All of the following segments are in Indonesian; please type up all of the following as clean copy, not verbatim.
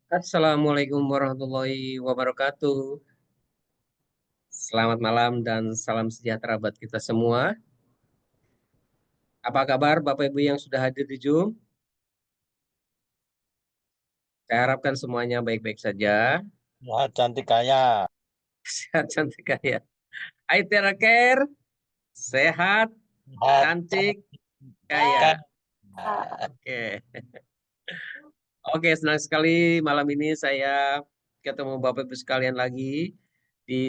Assalamualaikum warahmatullahi wabarakatuh. Selamat malam dan salam sejahtera buat kita semua. Apa kabar Bapak Ibu yang sudah hadir di Zoom? Saya harapkan semuanya baik-baik saja. Ya, cantik kaya. Sehat cantik kaya. Hai Tera Care, sehat, Sehat, cantik, cantik kaya. kaya. Oke. Oke, senang sekali malam ini saya ketemu Bapak Ibu sekalian lagi.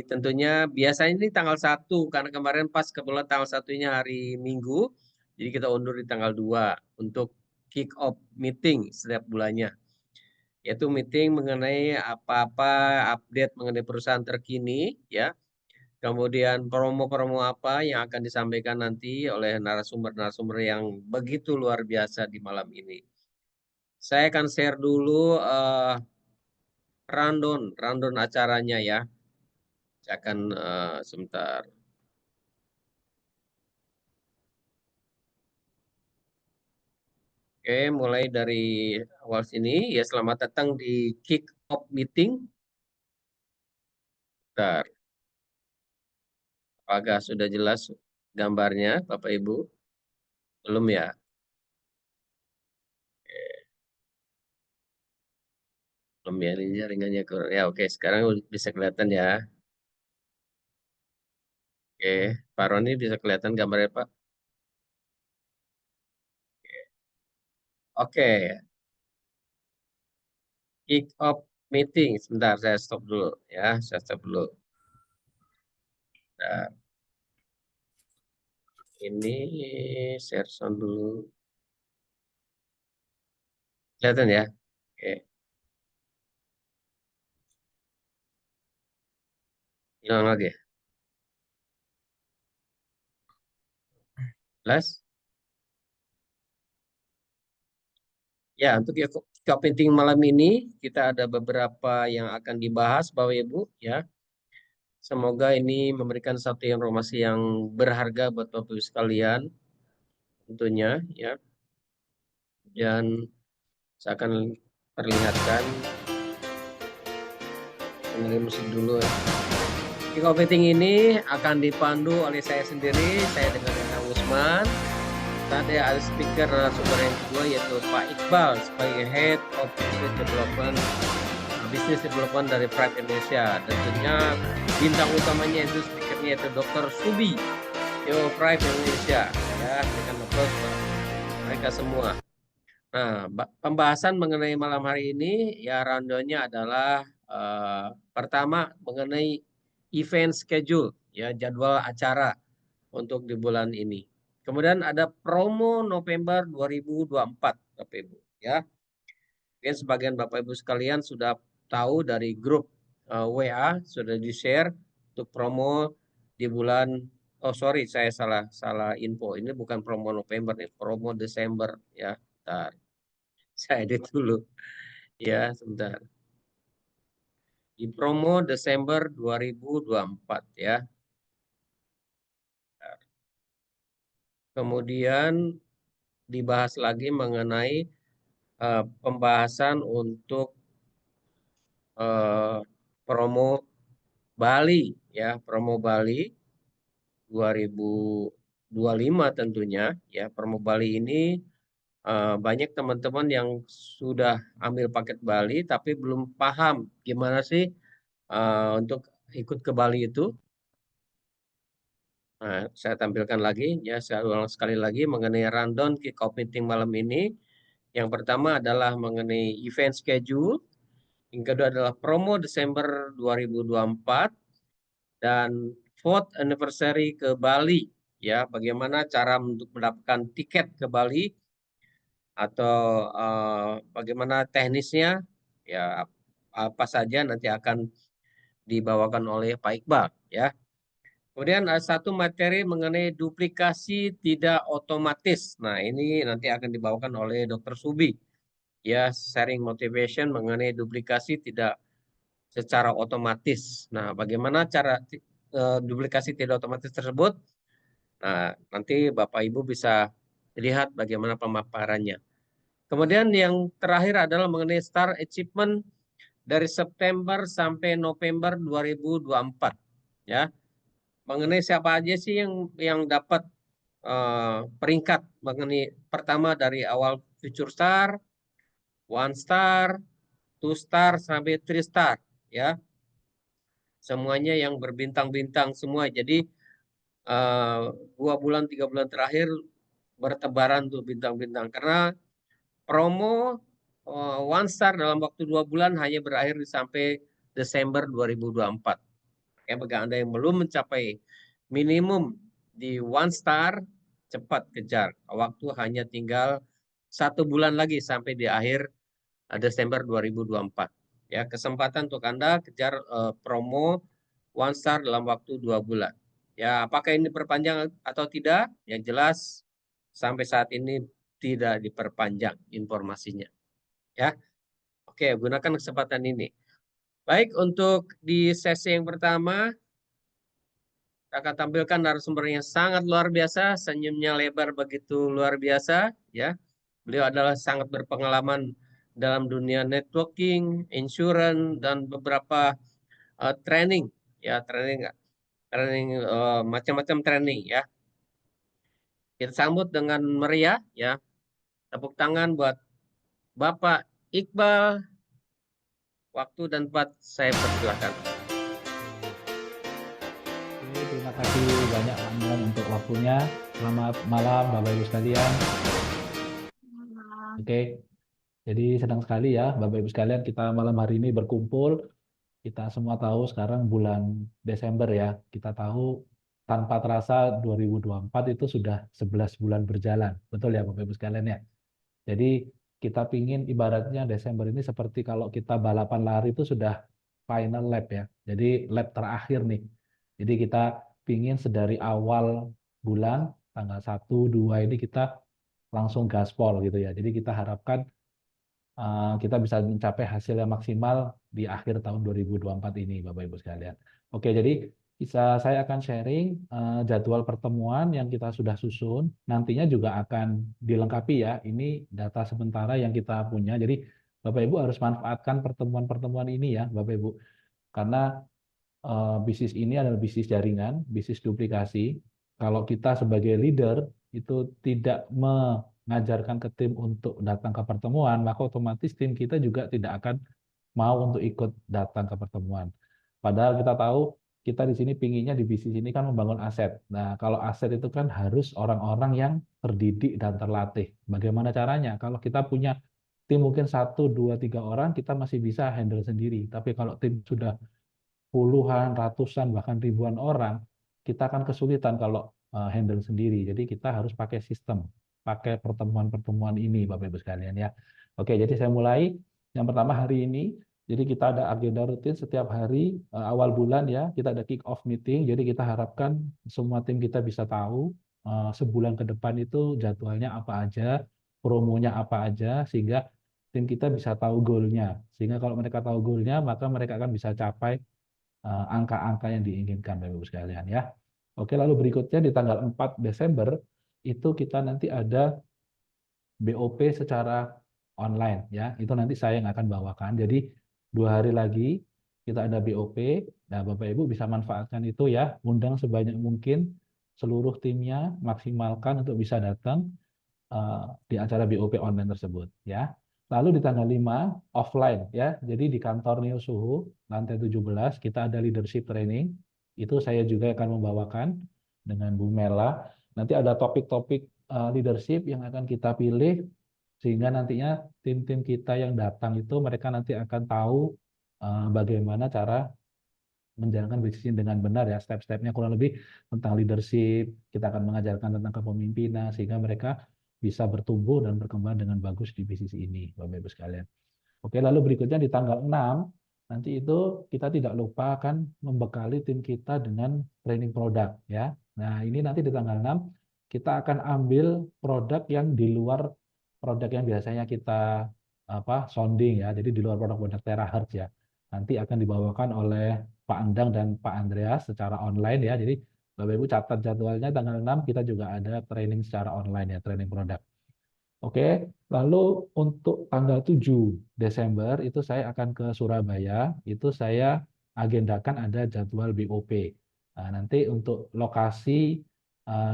Tentunya biasanya ini tanggal 1 karena kemarin pas kebetulan tanggal satunya hari Minggu. Jadi kita undur di tanggal 2 untuk kick off meeting setiap bulannya. Yaitu meeting mengenai apa-apa update mengenai perusahaan terkini ya. Kemudian promo-promo apa yang akan disampaikan nanti oleh narasumber-narasumber yang begitu luar biasa di malam ini. Saya akan share dulu rundown acaranya ya. Saya akan sebentar. Oke, mulai dari awal sini ya, selamat datang di kick off meeting. Bentar, apakah sudah jelas gambarnya Bapak Ibu? Belum ya? Belum ya, ini jaringannya kurang. Ya oke, sekarang bisa kelihatan ya. Oke, Pak Roni bisa kelihatan gambarnya Pak? Oke, kick off meeting. Sebentar, saya stop dulu ya. Saya stop dulu. Nah, ini share sound dulu. Kelihatan ya? Oke, hilang lagi. Jelas? Ya, untuk kick-off meeting malam ini kita ada beberapa yang akan dibahas Bapak Ibu ya. Semoga ini memberikan satu informasi yang berharga buat Bapak Ibu sekalian tentunya ya. Dan saya akan perlihatkan dengerin musik dulu ya. Kick-off meeting ini akan dipandu oleh saya sendiri, saya dengan Rina Usman. Tadi ada speaker narasumber yang kedua yaitu Pak Iqbal sebagai Head of Business Development dari Pride Indonesia. Tentunya bintang utamanya itu speakernya yaitu Dr. Subi, CEO Pride Indonesia. Ya, dengan applause mereka semua. Nah, pembahasan mengenai malam hari ini ya rundown-nya adalah pertama mengenai event schedule ya, jadwal acara untuk di bulan ini. Kemudian ada promo November 2024 Bapak Ibu ya. Mungkin sebagian Bapak Ibu sekalian sudah tahu dari grup WA sudah di-share untuk promo di bulan, oh sorry saya salah info. Ini bukan promo November nih, promo Desember ya. Bentar. Saya edit dulu ya, sebentar. Di promo Desember 2024 ya. Kemudian dibahas lagi mengenai pembahasan untuk promo Bali ya, promo Bali 2025 tentunya ya. Promo Bali ini banyak teman-teman yang sudah ambil paket Bali tapi belum paham gimana sih untuk ikut ke Bali itu. Nah, saya tampilkan lagi ya, saya ulang sekali lagi mengenai rundown kick-off meeting malam ini. Yang pertama adalah mengenai event schedule, yang kedua adalah promo Desember 2024 dan fourth anniversary ke Bali ya, bagaimana cara untuk mendapatkan tiket ke Bali atau bagaimana teknisnya ya, apa saja nanti akan dibawakan oleh Pak Iqbal ya. Kemudian ada satu materi mengenai duplikasi tidak otomatis. Nah, ini nanti akan dibawakan oleh Dr. Subi. Ya, sharing motivation mengenai duplikasi tidak secara otomatis. Nah, bagaimana cara duplikasi tidak otomatis tersebut? Nah, nanti Bapak Ibu bisa lihat bagaimana pemaparannya. Kemudian yang terakhir adalah mengenai Star Achievement dari September sampai November 2024 ya. Mengenai siapa aja sih yang dapat peringkat mengenai pertama dari awal Future Star, One Star, Two Star sampai Three Star ya. Semuanya yang berbintang-bintang semua. Jadi 2 bulan 3 bulan terakhir bertebaran tuh bintang-bintang karena promo One Star dalam waktu 2 bulan hanya berakhir sampai Desember 2024. Ya, bagi Anda yang belum mencapai minimum di One Star, cepat kejar. Waktu hanya tinggal 1 bulan lagi sampai di akhir Desember 2024. Ya, kesempatan untuk Anda kejar promo One Star dalam waktu 2 bulan. Ya, apakah ini diperpanjang atau tidak? Yang jelas sampai saat ini tidak diperpanjang informasinya. Ya, oke, gunakan kesempatan ini. Baik, untuk di sesi yang pertama, saya akan tampilkan narasumber yang sangat luar biasa, senyumnya lebar begitu luar biasa, ya. Beliau adalah sangat berpengalaman dalam dunia networking, insurance, dan beberapa training, ya, training macam-macam training, ya. Kita sambut dengan meriah, ya. Tepuk tangan buat Bapak Iqbal. Waktu dan tempat saya persilakan. Oke, terima kasih banyak Pak Amran untuk waktunya. Selamat malam Bapak Ibu sekalian. Oke, jadi senang sekali ya Bapak Ibu sekalian kita malam hari ini berkumpul. Kita semua tahu sekarang bulan Desember ya. Kita tahu tanpa terasa 2024 itu sudah 11 bulan berjalan. Betul ya Bapak Ibu sekalian ya. Jadi kita pingin ibaratnya Desember ini seperti kalau kita balapan lari itu sudah final lap ya. Jadi lap terakhir nih. Jadi kita pingin sedari awal bulan tanggal 1, 2 ini kita langsung gaspol gitu ya. Jadi kita harapkan kita bisa mencapai hasil yang maksimal di akhir tahun 2024 ini Bapak Ibu sekalian. Oke, jadi saya akan sharing jadwal pertemuan yang kita sudah susun. Nantinya juga akan dilengkapi ya. Ini data sementara yang kita punya. Jadi Bapak Ibu harus manfaatkan pertemuan-pertemuan ini ya Bapak Ibu. Karena bisnis ini adalah bisnis jaringan, bisnis duplikasi. Kalau kita sebagai leader itu tidak mengajarkan ke tim untuk datang ke pertemuan, maka otomatis tim kita juga tidak akan mau untuk ikut datang ke pertemuan. Padahal kita tahu kita di sini pinginnya di bisnis ini kan membangun aset. Nah, kalau aset itu kan harus orang-orang yang terdidik dan terlatih. Bagaimana caranya? Kalau kita punya tim mungkin 1, 2, 3 orang, kita masih bisa handle sendiri. Tapi kalau tim sudah puluhan, ratusan, bahkan ribuan orang, kita akan kesulitan kalau handle sendiri. Jadi kita harus pakai sistem, pakai pertemuan-pertemuan ini, Bapak Ibu sekalian ya. Oke, jadi saya mulai. Yang pertama hari ini, jadi kita ada agenda rutin setiap hari awal bulan ya, kita ada kick off meeting. Jadi kita harapkan semua tim kita bisa tahu sebulan ke depan itu jadwalnya apa aja, promonya apa aja, sehingga tim kita bisa tahu goalnya. Sehingga kalau mereka tahu goalnya, maka mereka akan bisa capai angka-angka yang diinginkan Bapak Ibu sekalian ya. Oke, lalu berikutnya di tanggal 4 Desember itu kita nanti ada BOP secara online ya. Itu nanti saya yang akan bawakan. Jadi 2 hari lagi kita ada BOP. Nah, Bapak Ibu bisa manfaatkan itu ya. Undang sebanyak mungkin seluruh timnya, maksimalkan untuk bisa datang di acara BOP online tersebut ya. Lalu di tanggal 5 offline ya. Jadi di kantor Neo Suhu lantai 17 kita ada leadership training. Itu saya juga akan membawakan dengan Bu Mela. Nanti ada topik-topik leadership yang akan kita pilih sehingga nantinya tim-tim kita yang datang itu mereka nanti akan tahu bagaimana cara menjalankan bisnis ini dengan benar ya, step-stepnya kurang lebih tentang leadership, kita akan mengajarkan tentang kepemimpinan sehingga mereka bisa bertumbuh dan berkembang dengan bagus di bisnis ini, Bapak Ibu sekalian. Oke, lalu berikutnya di tanggal 6 nanti itu kita tidak lupa akan membekali tim kita dengan training produk ya. Nah, ini nanti di tanggal 6 kita akan ambil produk yang di luar produk yang biasanya kita sounding ya. Jadi di luar produk-produk terahertz ya. Nanti akan dibawakan oleh Pak Endang dan Pak Andreas secara online ya. Jadi Bapak Ibu catat jadwalnya tanggal 6 kita juga ada training secara online ya, training produk. Oke, lalu untuk tanggal 7 Desember itu saya akan ke Surabaya, itu saya agendakan ada jadwal BOP. Nah, nanti untuk lokasi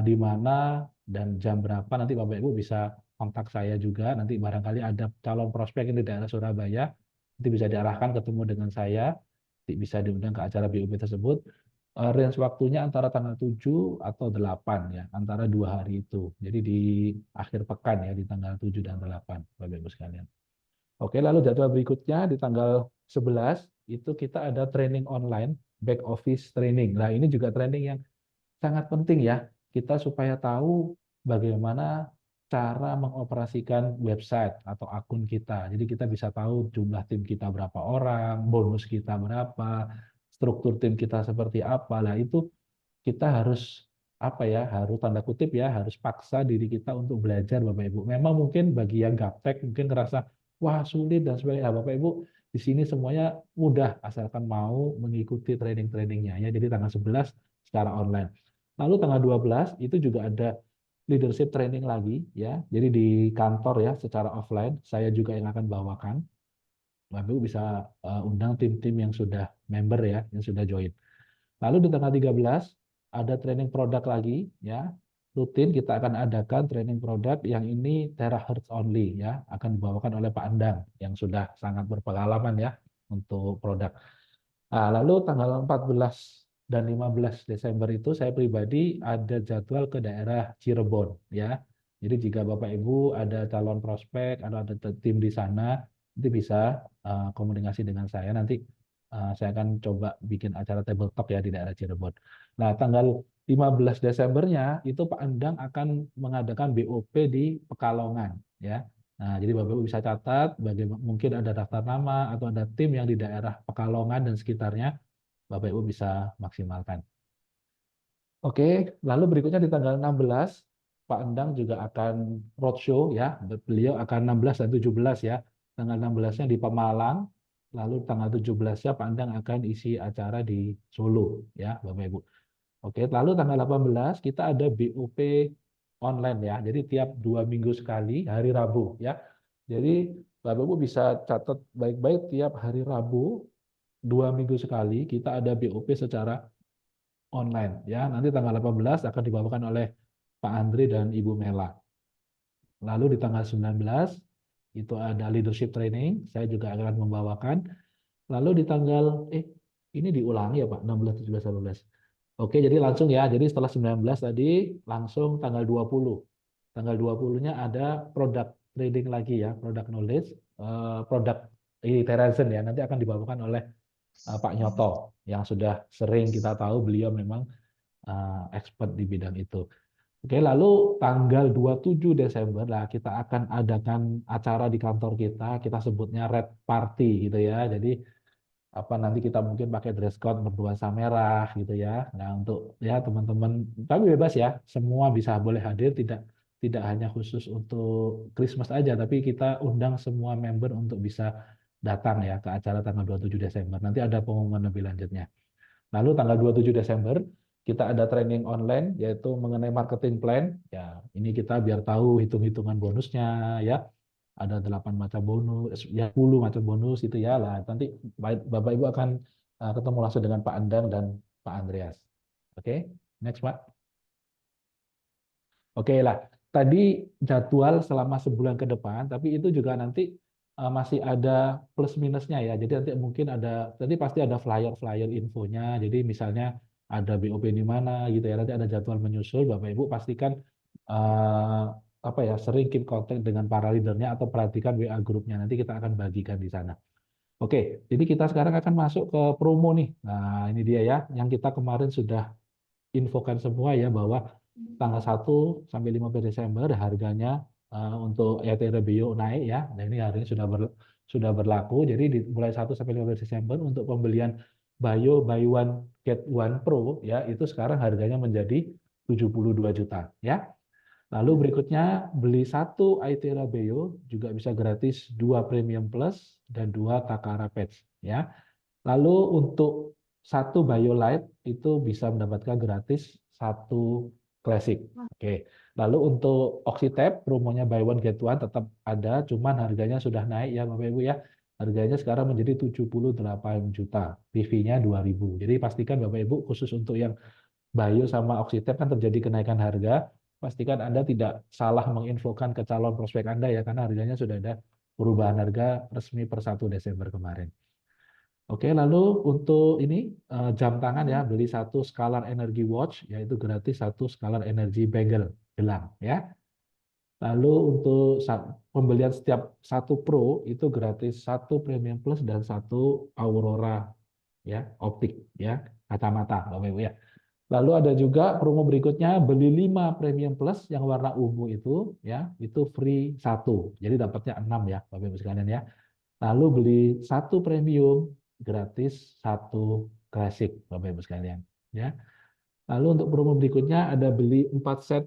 di mana dan jam berapa nanti Bapak Ibu bisa kontak saya juga, nanti barangkali ada calon prospek yang di daerah Surabaya, nanti bisa diarahkan ketemu dengan saya, nanti bisa diundang ke acara BOP tersebut. Range waktunya antara tanggal 7 atau 8 ya, antara 2 hari itu. Jadi di akhir pekan ya, di tanggal 7 dan 8, Bapak Ibu sekalian. Oke, lalu jadwal berikutnya di tanggal 11 itu kita ada training online, back office training. Nah, ini juga training yang sangat penting ya, kita supaya tahu bagaimana cara mengoperasikan website atau akun kita. Jadi kita bisa tahu jumlah tim kita berapa orang, bonus kita berapa, struktur tim kita seperti apa. Nah, itu kita harus apa ya, harus tanda kutip ya, harus paksa diri kita untuk belajar Bapak Ibu. Memang mungkin bagi yang gaptek mungkin ngerasa wah sulit dan sebagainya. Nah, Bapak Ibu di sini semuanya mudah asalkan mau mengikuti training-trainingnya ya. Jadi tanggal 11 secara online. Lalu tanggal 12 itu juga ada leadership training lagi ya. Jadi di kantor ya secara offline saya juga yang akan bawakan. Bapak Ibu bisa undang tim-tim yang sudah member ya, yang sudah join. Lalu di tanggal 13 ada training produk lagi ya. Rutin kita akan adakan training produk yang ini terahertz only ya, akan dibawakan oleh Pak Andang yang sudah sangat berpengalaman ya untuk produk. Nah, lalu tanggal 14 dan 15 Desember itu saya pribadi ada jadwal ke daerah Cirebon ya. Jadi jika Bapak Ibu ada calon prospek atau ada tim di sana, nanti bisa komunikasi dengan saya. Nanti saya akan coba bikin acara table talk ya di daerah Cirebon. Nah, tanggal 15 Desembernya itu Pak Endang akan mengadakan BOP di Pekalongan ya. Nah, jadi Bapak Ibu bisa catat bagaimana mungkin ada daftar nama atau ada tim yang di daerah Pekalongan dan sekitarnya, Bapak Ibu bisa maksimalkan. Oke, lalu berikutnya di tanggal 16 Pak Endang juga akan roadshow ya. Beliau akan 16 dan 17 ya. Tanggal 16-nya di Pemalang, lalu tanggal 17-nya Pak Endang akan isi acara di Solo ya, Bapak Ibu. Oke, lalu tanggal 18 kita ada BOP online ya. Jadi tiap 2 minggu sekali hari Rabu ya. Jadi Bapak Ibu bisa catat baik-baik tiap hari Rabu 2 minggu sekali kita ada BOP secara online ya. Nanti tanggal 18 akan dibawakan oleh Pak Andri dan Ibu Mela. Lalu di tanggal 19 itu ada leadership training, saya juga akan membawakan. Lalu di tanggal ini diulangi ya Pak, 16, 17, 18. Oke, jadi langsung ya. Jadi setelah 19 tadi langsung tanggal 20. Tanggal 20-nya ada product trading lagi ya, product knowledge, product Terazen ya. Nanti akan dibawakan oleh Pak Nyoto yang sudah sering kita tahu beliau memang expert di bidang itu. Oke, lalu tanggal 27 Desember lah kita akan adakan acara di kantor kita sebutnya Red Party gitu ya. Jadi apa nanti kita mungkin pakai dress code bernuansa merah gitu ya. Nah, untuk ya teman-teman tapi bebas ya, semua bisa boleh hadir, tidak tidak hanya khusus untuk Christmas aja, tapi kita undang semua member untuk bisa datang ya ke acara tanggal 27 Desember. Nanti ada pengumuman lebih lanjutnya. Lalu tanggal 27 Desember kita ada training online yaitu mengenai marketing plan. Ya, ini kita biar tahu hitung-hitungan bonusnya ya. Ada 8 macam bonus, ya 10 macam bonus itu ya lah. Nanti Bapak Ibu akan ketemu langsung dengan Pak Andang dan Pak Andreas. Oke, next Pak. Oke lah, tadi jadwal selama sebulan ke depan, tapi itu juga nanti masih ada plus minusnya ya. Jadi nanti mungkin ada, nanti pasti ada flyer-flyer infonya. Jadi misalnya ada BOP di mana gitu ya. Nanti ada jadwal menyusul. Bapak Ibu pastikan eh, apa ya sering keep contact dengan para leadernya atau perhatikan WA grupnya. Nanti kita akan bagikan di sana. Oke, jadi kita sekarang akan masuk ke promo nih. Nah ini dia ya, yang kita kemarin sudah infokan semua ya bahwa tanggal 1 sampai 15 Desember harganya untuk ETR Bio naik ya. Nah, ini harganya sudah berlaku. Jadi mulai 1 sampai 15 Desember untuk pembelian Bio Buy One Get One Pro ya itu sekarang harganya menjadi 72 juta ya. Lalu berikutnya beli 1 iTera Bio juga bisa gratis 2 Premium Plus dan 2 Takara Patch ya. Lalu untuk 1 BioLite itu bisa mendapatkan gratis 1 Classic. Oke. Lalu untuk Oxytap promonya buy one get one tetap ada, cuman harganya sudah naik ya Bapak Ibu ya. Harganya sekarang menjadi 78 juta, PV-nya 2000. Jadi pastikan Bapak Ibu khusus untuk yang Bayo sama Oxytap kan terjadi kenaikan harga, pastikan Anda tidak salah menginfokan ke calon prospek Anda ya, karena harganya sudah ada perubahan harga resmi per 1 Desember kemarin. Oke, lalu untuk ini jam tangan ya, beli satu Scalar Energy Watch, yaitu gratis satu Scalar Energy Bagel gelang ya. Lalu untuk pembelian setiap satu Pro itu gratis satu Premium Plus dan satu Aurora ya, optik ya, kacamata Bapak Ibu ya. Lalu ada juga promo berikutnya, beli 5 Premium Plus yang warna ungu itu ya, itu free satu. Jadi dapatnya 6 ya Bapak Ibu sekalian ya. Lalu beli satu premium gratis satu klasik Bapak Ibu sekalian ya. Lalu untuk promo berikutnya ada beli 4 set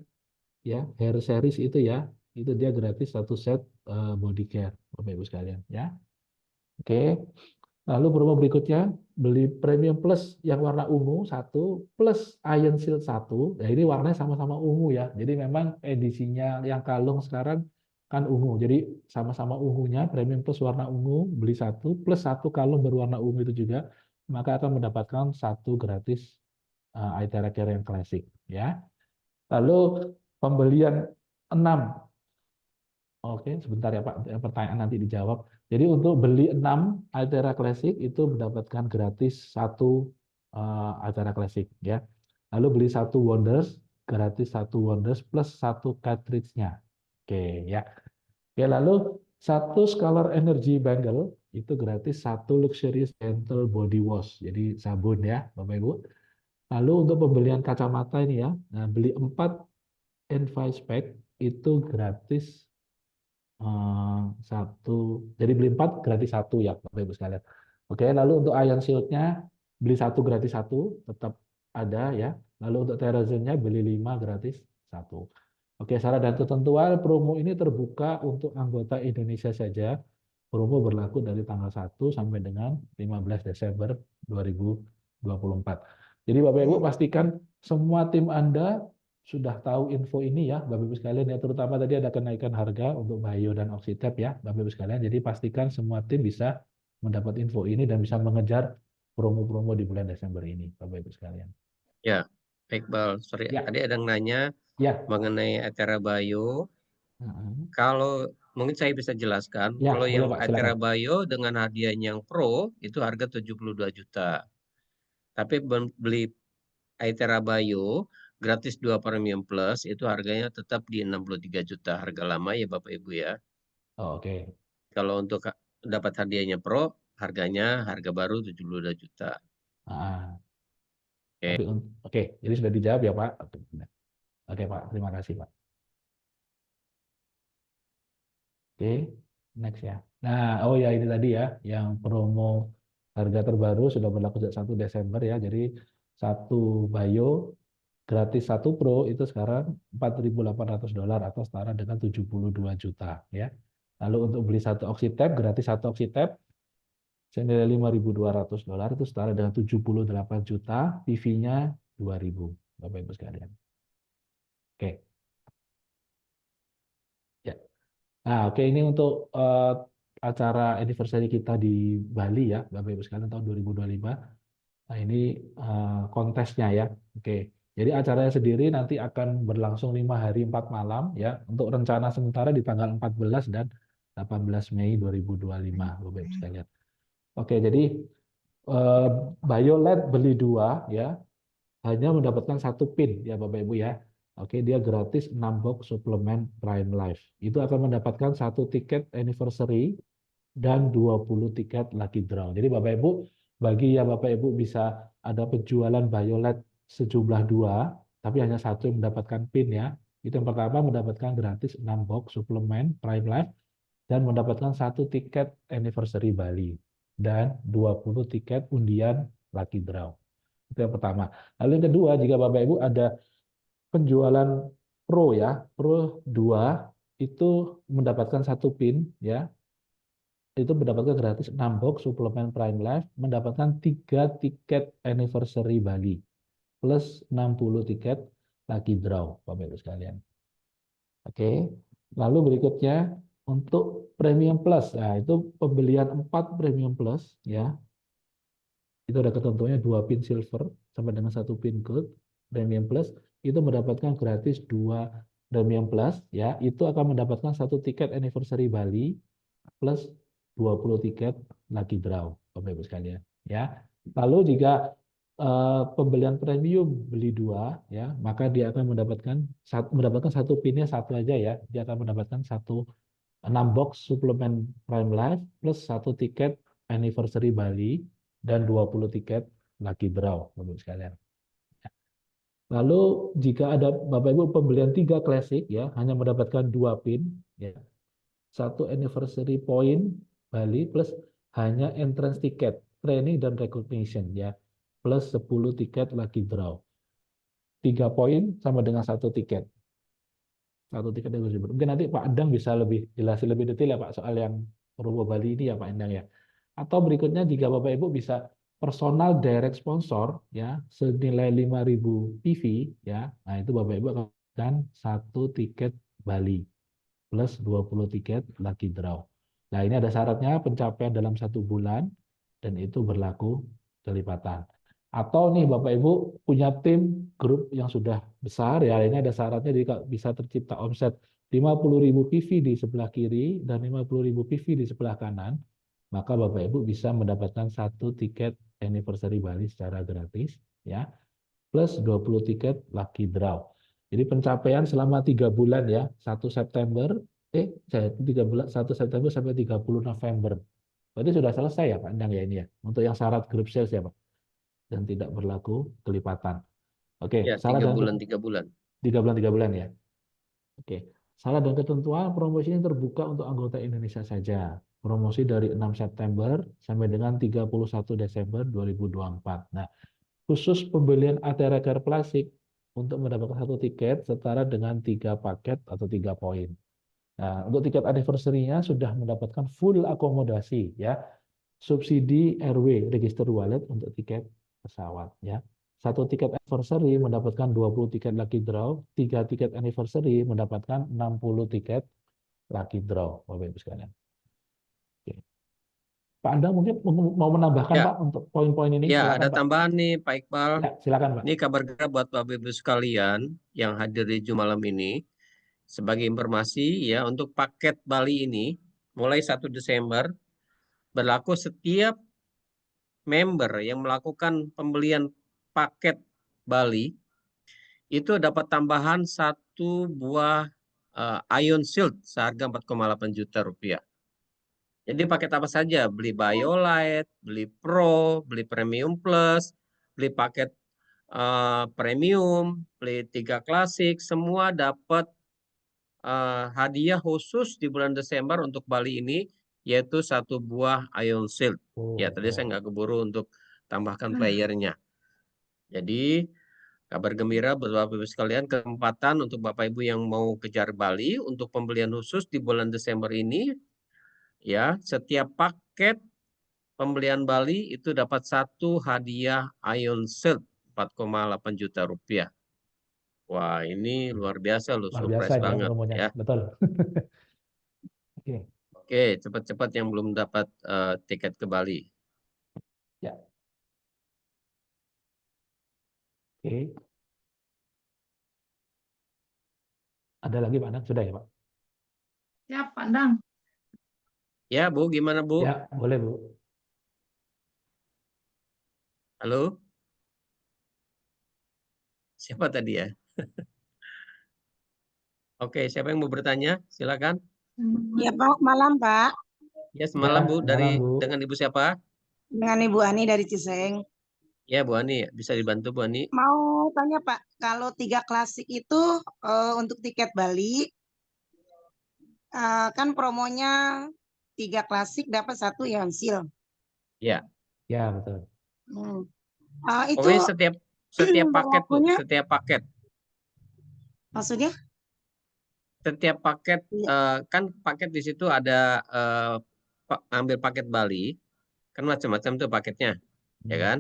ya, hair series itu ya. Itu dia gratis satu set body care Bapak Ibu sekalian ya. Oke. Lalu promo berikutnya beli premium plus yang warna ungu satu plus Iron Shield satu. Ya ini warnanya sama-sama ungu ya. Jadi memang edisinya yang kalung sekarang kan ungu. Jadi sama-sama ungunya premium plus warna ungu beli satu plus satu kalung berwarna ungu itu juga, maka akan mendapatkan satu gratis Itera Care yang klasik ya. Lalu pembelian 6. Oke, sebentar ya Pak, pertanyaan nanti dijawab. Jadi untuk beli 6 Altera Classic itu mendapatkan gratis satu Altera Classic ya. Lalu beli satu Wonders, gratis satu Wonders plus satu cartridge-nya. Oke ya. Oke, lalu satu Scalar Energy Bangle itu gratis satu Luxurious Gentle Body Wash. Jadi sabun ya, Bapak Ibu. Lalu untuk pembelian kacamata ini ya, nah beli 4 Envise Pack itu gratis satu, jadi beli 4 gratis satu ya Bapak Ibu sekalian. Oke, lalu untuk Iron Shield-nya beli satu gratis satu tetap ada ya. Lalu untuk Terrazen-nya beli 5 gratis satu. Oke, syarat dan ketentuan promo ini terbuka untuk anggota Indonesia saja. Promo berlaku dari tanggal 1 sampai dengan 15 Desember 2024. Jadi Bapak Ibu pastikan semua tim Anda sudah tahu info ini ya Bapak Ibu sekalian ya, terutama tadi ada kenaikan harga untuk Bayo dan Oxytap ya Bapak Ibu sekalian. Jadi pastikan semua tim bisa mendapat info ini dan bisa mengejar promo-promo di bulan Desember ini Bapak Ibu sekalian. Ya, Iqbal, sorry, Ya, tadi ada yang nanya ya. mengenai Atera Bayo. Heeh. Kalau mungkin saya bisa jelaskan, Ya, kalau boleh yang Pak, Atera silakan. Bayo dengan hadiahnya yang Pro itu harga 72 juta. Tapi beli Atera Bayo gratis 2 Premium Plus itu harganya tetap di 63 juta harga lama ya Bapak Ibu ya. Oh, oke. Kalau untuk dapat hadiahnya Pro, harganya harga baru 72 juta. Ah, Oke. tapi oke, jadi sudah dijawab ya Pak. Oke Pak, terima kasih Pak. Oke, next ya. Nah, oh ya ini tadi ya, yang promo harga terbaru sudah berlaku sejak 1 Desember ya. Jadi satu Bayo gratis satu Pro itu sekarang $4.800 atau setara dengan 72 juta ya. Lalu untuk beli satu Oxytap gratis satu Oxytap senilai $5.200 itu setara dengan 78 juta, PV-nya 2000 Bapak Ibu sekalian. Oke. Ya. Nah, oke ini untuk acara anniversary kita di Bali ya, Bapak Ibu sekalian tahun 2025. Nah, ini kontesnya ya. Oke. Jadi acaranya sendiri nanti akan berlangsung 5 hari 4 malam ya. Untuk rencana sementara di tanggal 14 dan 18 Mei 2025, Bapak Ibu sekalian. Oke, jadi eh, BioLed beli 2 ya, hanya mendapatkan satu pin ya Bapak Ibu ya. Oke, dia gratis 6 box suplemen Prime Life. Itu akan mendapatkan satu tiket anniversary dan 20 tiket lucky draw. Jadi Bapak Ibu, bagi ya Bapak Ibu bisa ada penjualan Violet sejumlah 2, tapi hanya satu yang mendapatkan pin ya. Itu yang pertama mendapatkan gratis 6 box suplemen Prime Life dan mendapatkan satu tiket anniversary Bali dan 20 tiket undian lucky draw. Itu yang pertama. Lalu yang kedua, jika Bapak Ibu ada penjualan Pro ya, Pro 2 itu mendapatkan satu pin ya, itu mendapatkan gratis 6 box suplemen Prime Life, mendapatkan 3 tiket anniversary Bali, plus 60 tiket lucky draw, Bapak Ibu sekalian. Oke. Lalu berikutnya untuk premium plus. Nah, itu pembelian 4 premium plus ya. Itu ada ketentuannya 2 pin silver sampai dengan 1 pin gold premium plus itu mendapatkan gratis 2 premium plus ya. Itu akan mendapatkan 1 tiket anniversary Bali plus 20 tiket lucky draw, Bapak Ibu sekalian ya. Lalu jika pembelian premium beli 2 ya, maka dia akan mendapatkan 1 pinnya 1 aja ya. Dia akan mendapatkan 6 box suplemen Prime Life plus 1 tiket anniversary Bali dan 20 tiket lucky draw, Bapak Ibu sekalian. Lalu jika ada Bapak Ibu pembelian 3 klasik ya, hanya mendapatkan 2 pin ya. 1 anniversary point Bali plus hanya entrance tiket, training dan recognition ya. Plus 10 tiket lucky draw. 3 poin sama dengan 1 tiket. 1 tiket yang disebut. Mungkin nanti Pak Endang bisa lebih jelasin lebih detail ya Pak soal yang Robo Bali ini ya Pak Endang ya. Atau berikutnya jika Bapak Ibu bisa personal direct sponsor ya senilai 5.000 PV ya. Nah, itu Bapak Ibu akan 1 tiket Bali plus 20 tiket lucky draw. Nah, ini ada syaratnya pencapaian dalam 1 bulan dan itu berlaku kelipatan. Atau nih Bapak Ibu punya tim grup yang sudah besar ya, ini ada syaratnya jadi bisa tercipta omset 50.000 PV di sebelah kiri dan 50.000 PV di sebelah kanan, maka Bapak Ibu bisa mendapatkan 1 tiket anniversary Bali secara gratis ya, plus 20 tiket lucky draw. Jadi pencapaian selama 3 bulan ya, 1 September 1 September sampai 30 November. Berarti sudah selesai ya Pak Endang ya ini ya, untuk yang syarat grup sales ya Pak, dan tidak berlaku kelipatan. Oke, Ya, syarat 3 dan bulan, 3 bulan. 3 bulan ya. Oke, syarat dan ketentuan promosi ini terbuka untuk anggota Indonesia saja. Promosi dari 6 September sampai dengan 31 Desember 2024. Nah, khusus pembelian ATR Care Classic untuk mendapatkan 1 tiket setara dengan 3 paket atau 3 poin. Nah, untuk tiket anniversary-nya sudah mendapatkan full akomodasi ya. Subsidi RW register wallet untuk tiket pesawat ya. 1 tiket anniversary mendapatkan 20 tiket lucky draw, 3 tiket anniversary mendapatkan 60 tiket lucky draw, Bapak Ibu sekalian. Oke. Pak Anda mungkin mau menambahkan Ya, Pak untuk poin-poin ini, ya silakan ada Pak. tambahan nih Pak Iqbal. Ya, silakan Pak. Ini kabar gembira buat Bapak Ibu sekalian yang hadir di Zoom malam ini. Sebagai informasi ya, untuk paket Bali ini mulai 1 Desember berlaku setiap member yang melakukan pembelian paket Bali itu dapat tambahan 1 buah Ion Shield seharga 4,8 juta rupiah. Jadi paket apa saja? Beli BioLite, beli Pro, beli Premium Plus, beli paket Premium, beli 3 klasik, semua dapat hadiah khusus di bulan Desember untuk Bali ini, yaitu 1 buah Ion Shield. Ya, tadi saya nggak keburu untuk tambahkan playernya. Jadi kabar gembira buat Bapak Ibu sekalian, kesempatan untuk Bapak Ibu yang mau kejar Bali untuk pembelian khusus di bulan Desember ini, ya setiap paket pembelian Bali itu dapat 1 hadiah Ion Shield 4,8 juta rupiah. Wah, ini luar biasa loh, Luar biasa surprise ini ya banget promonya, ya. betul. Oke, Oke, cepat-cepat yang belum dapat tiket ke Bali. ya, oke. Ada lagi Pak Anda? Sudah ya Pak? Ya, Pak Dang. Ya, Bu, gimana Bu? Ya, boleh Bu. Halo? Siapa tadi ya? Oke, siapa yang mau bertanya? Silakan. Ya, Pak, malam, Pak. Ya, Ya, semalam Bu, malam Bu. dengan Ibu siapa? Dengan Ibu Ani dari Ciseng. Ya, Bu Ani, bisa dibantu Bu Ani? Mau tanya, Pak, kalau 3 klasik itu untuk tiket Bali, kan promonya 3 klasik dapat 1 Yonsil. Ya. Ya, betul. Itu Pokoknya setiap paket Bu, berlakunya, setiap paket. maksudnya? Setiap paket Iya. kan paket di situ ada ambil paket Bali, kan macam-macam tuh paketnya, ya kan?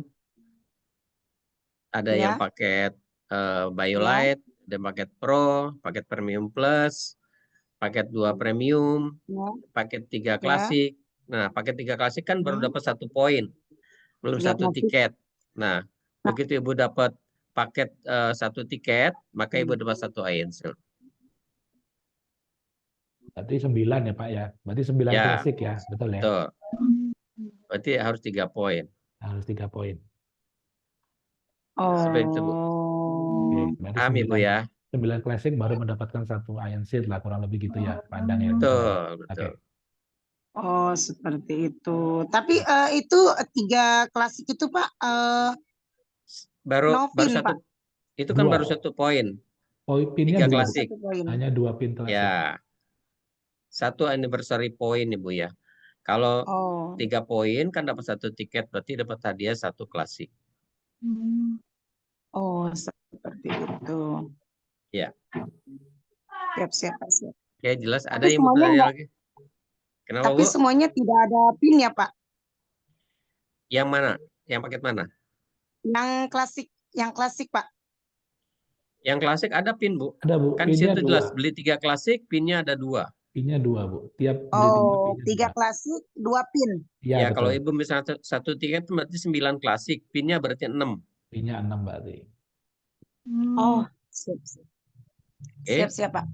Ada yang Ya, paket ya, BioLite, Ada paket Pro, paket Premium Plus, paket 2 Premium, Ya, paket 3 ya. klasik. Nah, paket 3 klasik kan baru Hmm. dapat 1 poin, belum 3 1 klasik. tiket. Nah, Nah, begitu Ibu dapat paket 1 tiket, maka Ibu dapat 1 Iron Shield. Berarti 9 ya Pak ya. Berarti 9 Ya, klasik ya, betul ya? betul. Berarti harus 3 poin. Harus 3 poin. Seperti itu, Bu. Oke, Oh, berarti Paham Ibu ya? 9 klasik baru mendapatkan 1 Iron Shield lah, kurang lebih gitu ya, Pandang ya. Betul ya? Betul, Oke. betul. oh seperti itu. Tapi itu 3 klasik itu Pak Baru Novin satu, Pak. itu kan baru 1 2. poin. Pinnya 3 2, Bu. klasik. 1 poin. Hanya 2 pin klasik. Ya, 1 anniversary point Ibu ya. Kalau Oh, 3 poin kan dapat 1 tiket, berarti dapat hadiah 1 klasik. oh seperti itu. Ya, Siap, Pak, siap. oke jelas. Ada Tapi yang mau semuanya bertanya enggak, lagi? Kenapa tapi Bu? semuanya tidak ada pin ya Pak. Yang mana? Yang paket mana? Yang klasik Pak. Yang klasik ada pin Bu. Ada Bu, Kan di pinnya situ 2. jelas beli 3 klasik, pinnya ada 2. Pinnya 2, Bu. Tiap beli 3 Oh, pinnya 3 klasik, 2 pin. 2. Iya, Ya, kalau betul. Ibu misalnya 1 tiket itu berarti 9 klasik, pinnya berarti 6. Pinnya 6 berarti. Oh, siap, siap. Oke. Siap, Pak.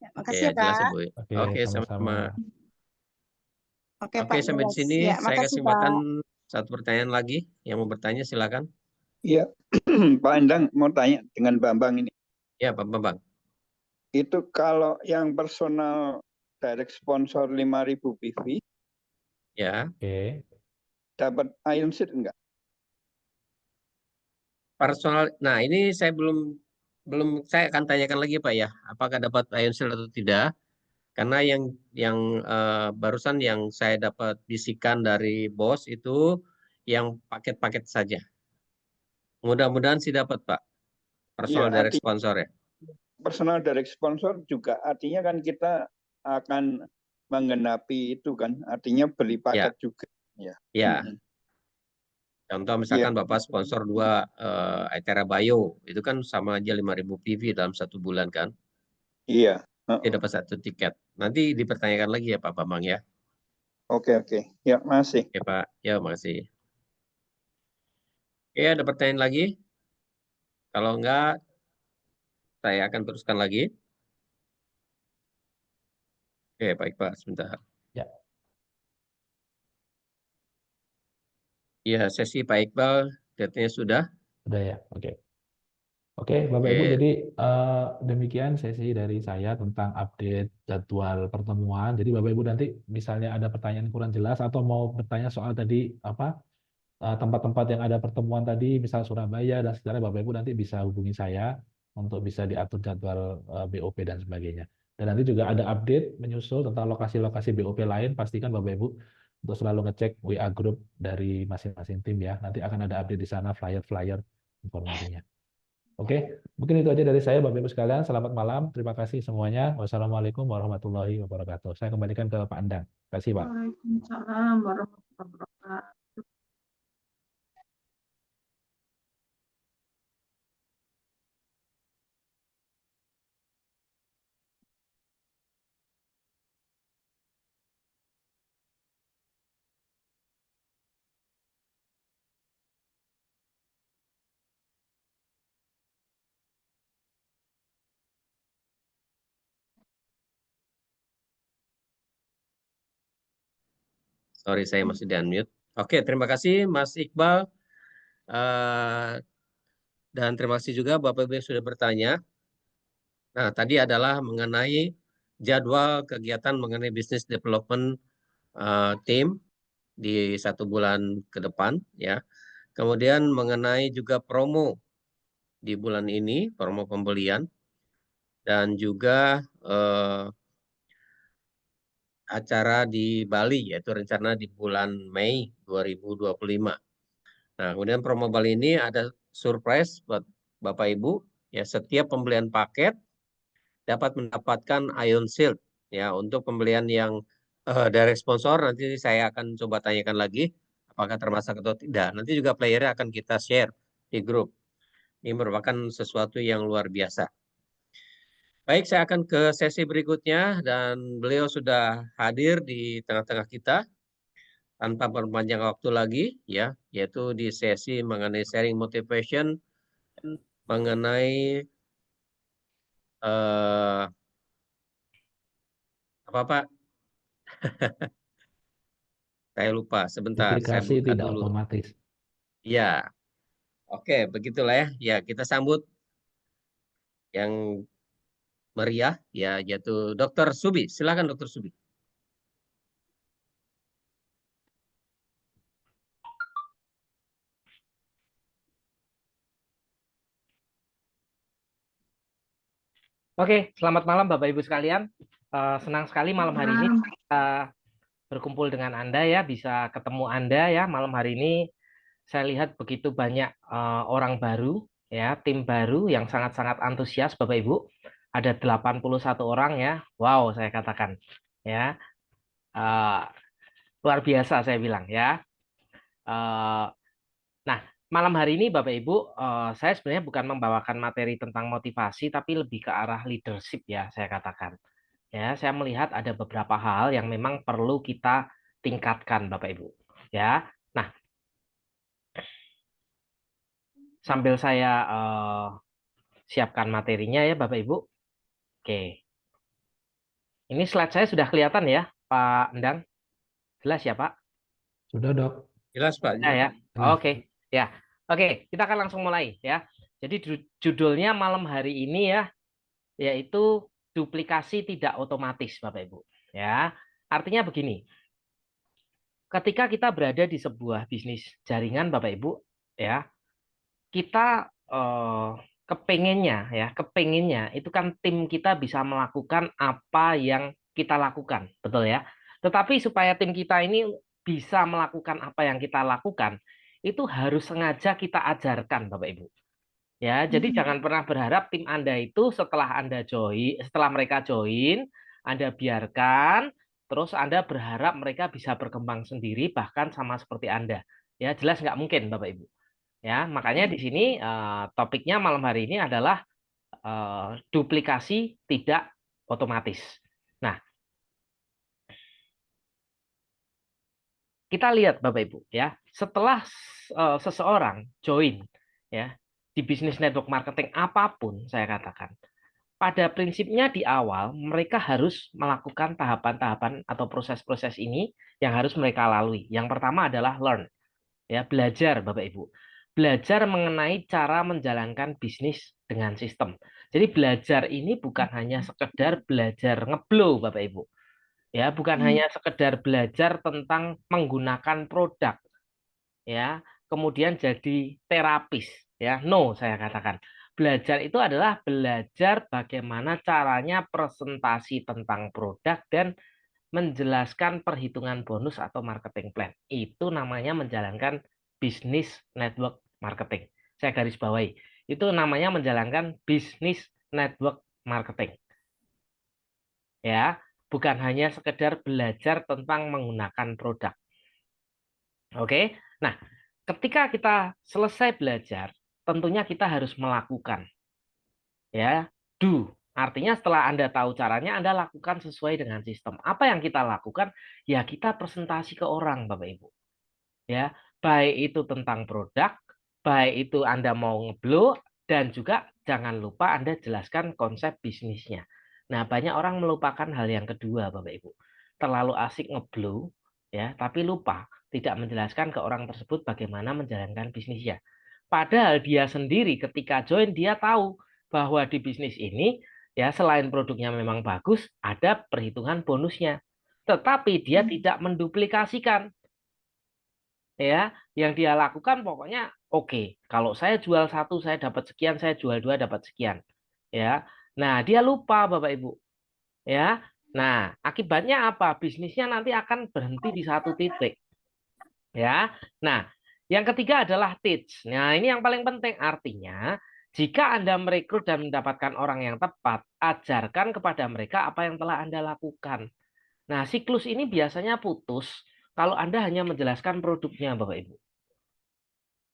Ya, Oke, makasih ya ya jelas ya Pak. Bu. Oke, Oke, sama-sama. sama-sama. Oke Oke, Pak, sampai di jelas. sini Ya, saya makasih kasih Pak. kesempatan 1 pertanyaan lagi. Yang mau bertanya silakan. Iya, Pak Endang mau tanya dengan Bambang ini. Ya, Pak Bambang. Itu kalau yang personal direct sponsor 5.000 PV Ya, Oke. dapat Iron Sheet enggak? personal. Nah, ini saya belum saya akan tanyakan lagi Pak ya, apakah dapat Iron Shield atau tidak? Karena yang barusan yang saya dapat bisikan dari bos itu yang paket-paket saja. Mudah-mudahan sih dapat Pak, Iya, personal direct artinya sponsor ya. personal direct sponsor juga artinya kan kita akan menggenapi itu kan, artinya beli Ya, paket juga. Ya. ya. Mm-mm. Contoh Iya, misalkan Bapak sponsor 2 Itera Bio, itu kan sama aja 5.000 PV dalam 1 bulan kan. iya. Dia dapat 1 tiket. Nanti dipertanyakan lagi ya Pak Bambang ya. Oke, oke. Ya, masih. Oke Pak, ya makasih. Oke, ada pertanyaan lagi? Kalau enggak, saya akan teruskan lagi. Oke, baik Pak, sebentar. Ya. Ya, sesi Pak Iqbal, datanya sudah. Udah ya. Oke. Oke, Bapak Ibu, Oke, jadi demikian sesi dari saya tentang update jadwal pertemuan. Jadi Bapak Ibu nanti misalnya ada pertanyaan kurang jelas atau mau bertanya soal tadi tempat-tempat yang ada pertemuan tadi, misal Surabaya dan sekitarnya, Bapak Ibu nanti bisa hubungi saya untuk bisa diatur jadwal BOP dan sebagainya. Dan nanti juga ada update menyusul tentang lokasi-lokasi BOP lain. Pastikan Bapak Ibu untuk selalu ngecek WA group dari masing-masing tim ya. Nanti akan ada update di sana, flyer-flyer informasinya. Oke, mungkin itu aja dari saya, Bapak Ibu sekalian. Selamat malam, terima kasih semuanya. Wassalamualaikum warahmatullahi wabarakatuh. Saya kembalikan ke Pak Andang. Terima kasih, Pak. Waalaikumsalam warahmatullahi wabarakatuh. sorry saya masih di unmute. Oke, terima kasih Mas Iqbal. Eh, dan terima kasih juga Bapak Ibu yang sudah bertanya. Nah, tadi adalah mengenai jadwal kegiatan mengenai business development team di 1 bulan ke depan ya. Kemudian mengenai juga promo di bulan ini, promo pembelian dan juga acara di Bali yaitu rencana di bulan Mei 2025. Nah, kemudian promo Bali ini ada surprise buat Bapak Ibu ya, setiap pembelian paket dapat mendapatkan Ion Shield ya. Untuk pembelian yang direct sponsor nanti saya akan coba tanyakan lagi apakah termasuk atau tidak. Nanti juga playernya akan kita share di grup. Ini merupakan sesuatu yang luar biasa Baik, saya akan ke sesi berikutnya dan beliau sudah hadir di tengah-tengah kita tanpa memperpanjang waktu lagi, ya, yaitu di sesi mengenai sharing motivation mengenai apa Pak? Saya lupa. Sebentar, saya Duplikasi buka tidak dulu. otomatis. Ya, oke, begitulah ya. Ya, kita sambut yang meriah, ya, yaitu Dr. Subi. Silakan Dr. Subi. Oke, selamat malam Bapak Ibu sekalian. Senang sekali malam hari ini kita berkumpul dengan Anda ya, bisa ketemu Anda ya malam hari ini. Saya lihat begitu banyak orang baru ya, tim baru yang sangat-sangat antusias Bapak Ibu. Ada 81 orang ya. Wow, saya katakan ya. Luar biasa saya bilang ya. Nah, malam hari ini Bapak Ibu, saya sebenarnya bukan membawakan materi tentang motivasi, tapi lebih ke arah leadership ya, saya katakan. Ya, saya melihat ada beberapa hal yang memang perlu kita tingkatkan, Bapak Ibu. Ya, nah, sambil saya siapkan materinya ya, Bapak Ibu. Oke, ini slide saya sudah kelihatan ya, Pak Endang. Jelas ya, Pak? Sudah, Dok. Jelas Pak. Ya. Jelas. Oke, ya. Oke, kita akan langsung mulai ya. Jadi judulnya malam hari ini ya, yaitu duplikasi tidak otomatis, Bapak Ibu. Ya, artinya begini. Ketika kita berada di sebuah bisnis jaringan, Bapak Ibu, ya, kita kepengennya itu kan tim kita bisa melakukan apa yang kita lakukan, betul ya. Tetapi supaya tim kita ini bisa melakukan apa yang kita lakukan, itu harus sengaja kita ajarkan, Bapak Ibu. Ya, jadi jangan pernah berharap tim Anda itu setelah mereka join, Anda biarkan, terus Anda berharap mereka bisa berkembang sendiri bahkan sama seperti Anda. Ya, jelas nggak mungkin, Bapak Ibu. Ya, makanya di sini topiknya malam hari ini adalah duplikasi tidak otomatis. Nah, kita lihat Bapak Ibu ya, setelah seseorang join ya di bisnis network marketing apapun saya katakan, pada prinsipnya di awal mereka harus melakukan tahapan-tahapan atau proses-proses ini yang harus mereka lalui. Yang pertama adalah learn, ya, belajar Bapak Ibu. Belajar mengenai cara menjalankan bisnis dengan sistem. Jadi belajar ini bukan hanya sekedar belajar ngeblow Bapak Ibu. Ya, bukan hanya sekedar belajar tentang menggunakan produk, ya, kemudian jadi terapis, ya. No, saya katakan. Belajar itu adalah belajar bagaimana caranya presentasi tentang produk dan menjelaskan perhitungan bonus atau marketing plan. Itu namanya menjalankan bisnis network marketing. Saya garis bawahi. Itu namanya menjalankan bisnis network marketing. Ya, bukan hanya sekedar belajar tentang menggunakan produk. Oke. Nah, ketika kita selesai belajar, tentunya kita harus melakukan. Ya, do. Artinya setelah Anda tahu caranya, Anda lakukan sesuai dengan sistem. Apa yang kita lakukan? Ya, kita presentasi ke orang, Bapak Ibu. Ya, baik itu tentang produk, baik itu Anda mau ngeblow, dan juga jangan lupa Anda jelaskan konsep bisnisnya. Nah, banyak orang melupakan hal yang kedua, Bapak Ibu. Terlalu asik ngeblow, ya, tapi lupa tidak menjelaskan ke orang tersebut bagaimana menjalankan bisnisnya. Padahal dia sendiri ketika join, dia tahu bahwa di bisnis ini, ya, selain produknya memang bagus, ada perhitungan bonusnya. Tetapi dia tidak menduplikasikan. Ya, yang dia lakukan pokoknya oke. Kalau saya jual satu saya dapat sekian, saya jual dua dapat sekian. Ya. Nah, dia lupa Bapak Ibu. Ya. Nah, akibatnya apa? Bisnisnya nanti akan berhenti di satu titik. Ya. Nah, yang ketiga adalah teach. Nah, ini yang paling penting, artinya jika Anda merekrut dan mendapatkan orang yang tepat, ajarkan kepada mereka apa yang telah Anda lakukan. Nah, siklus ini biasanya putus kalau Anda hanya menjelaskan produknya, Bapak Ibu.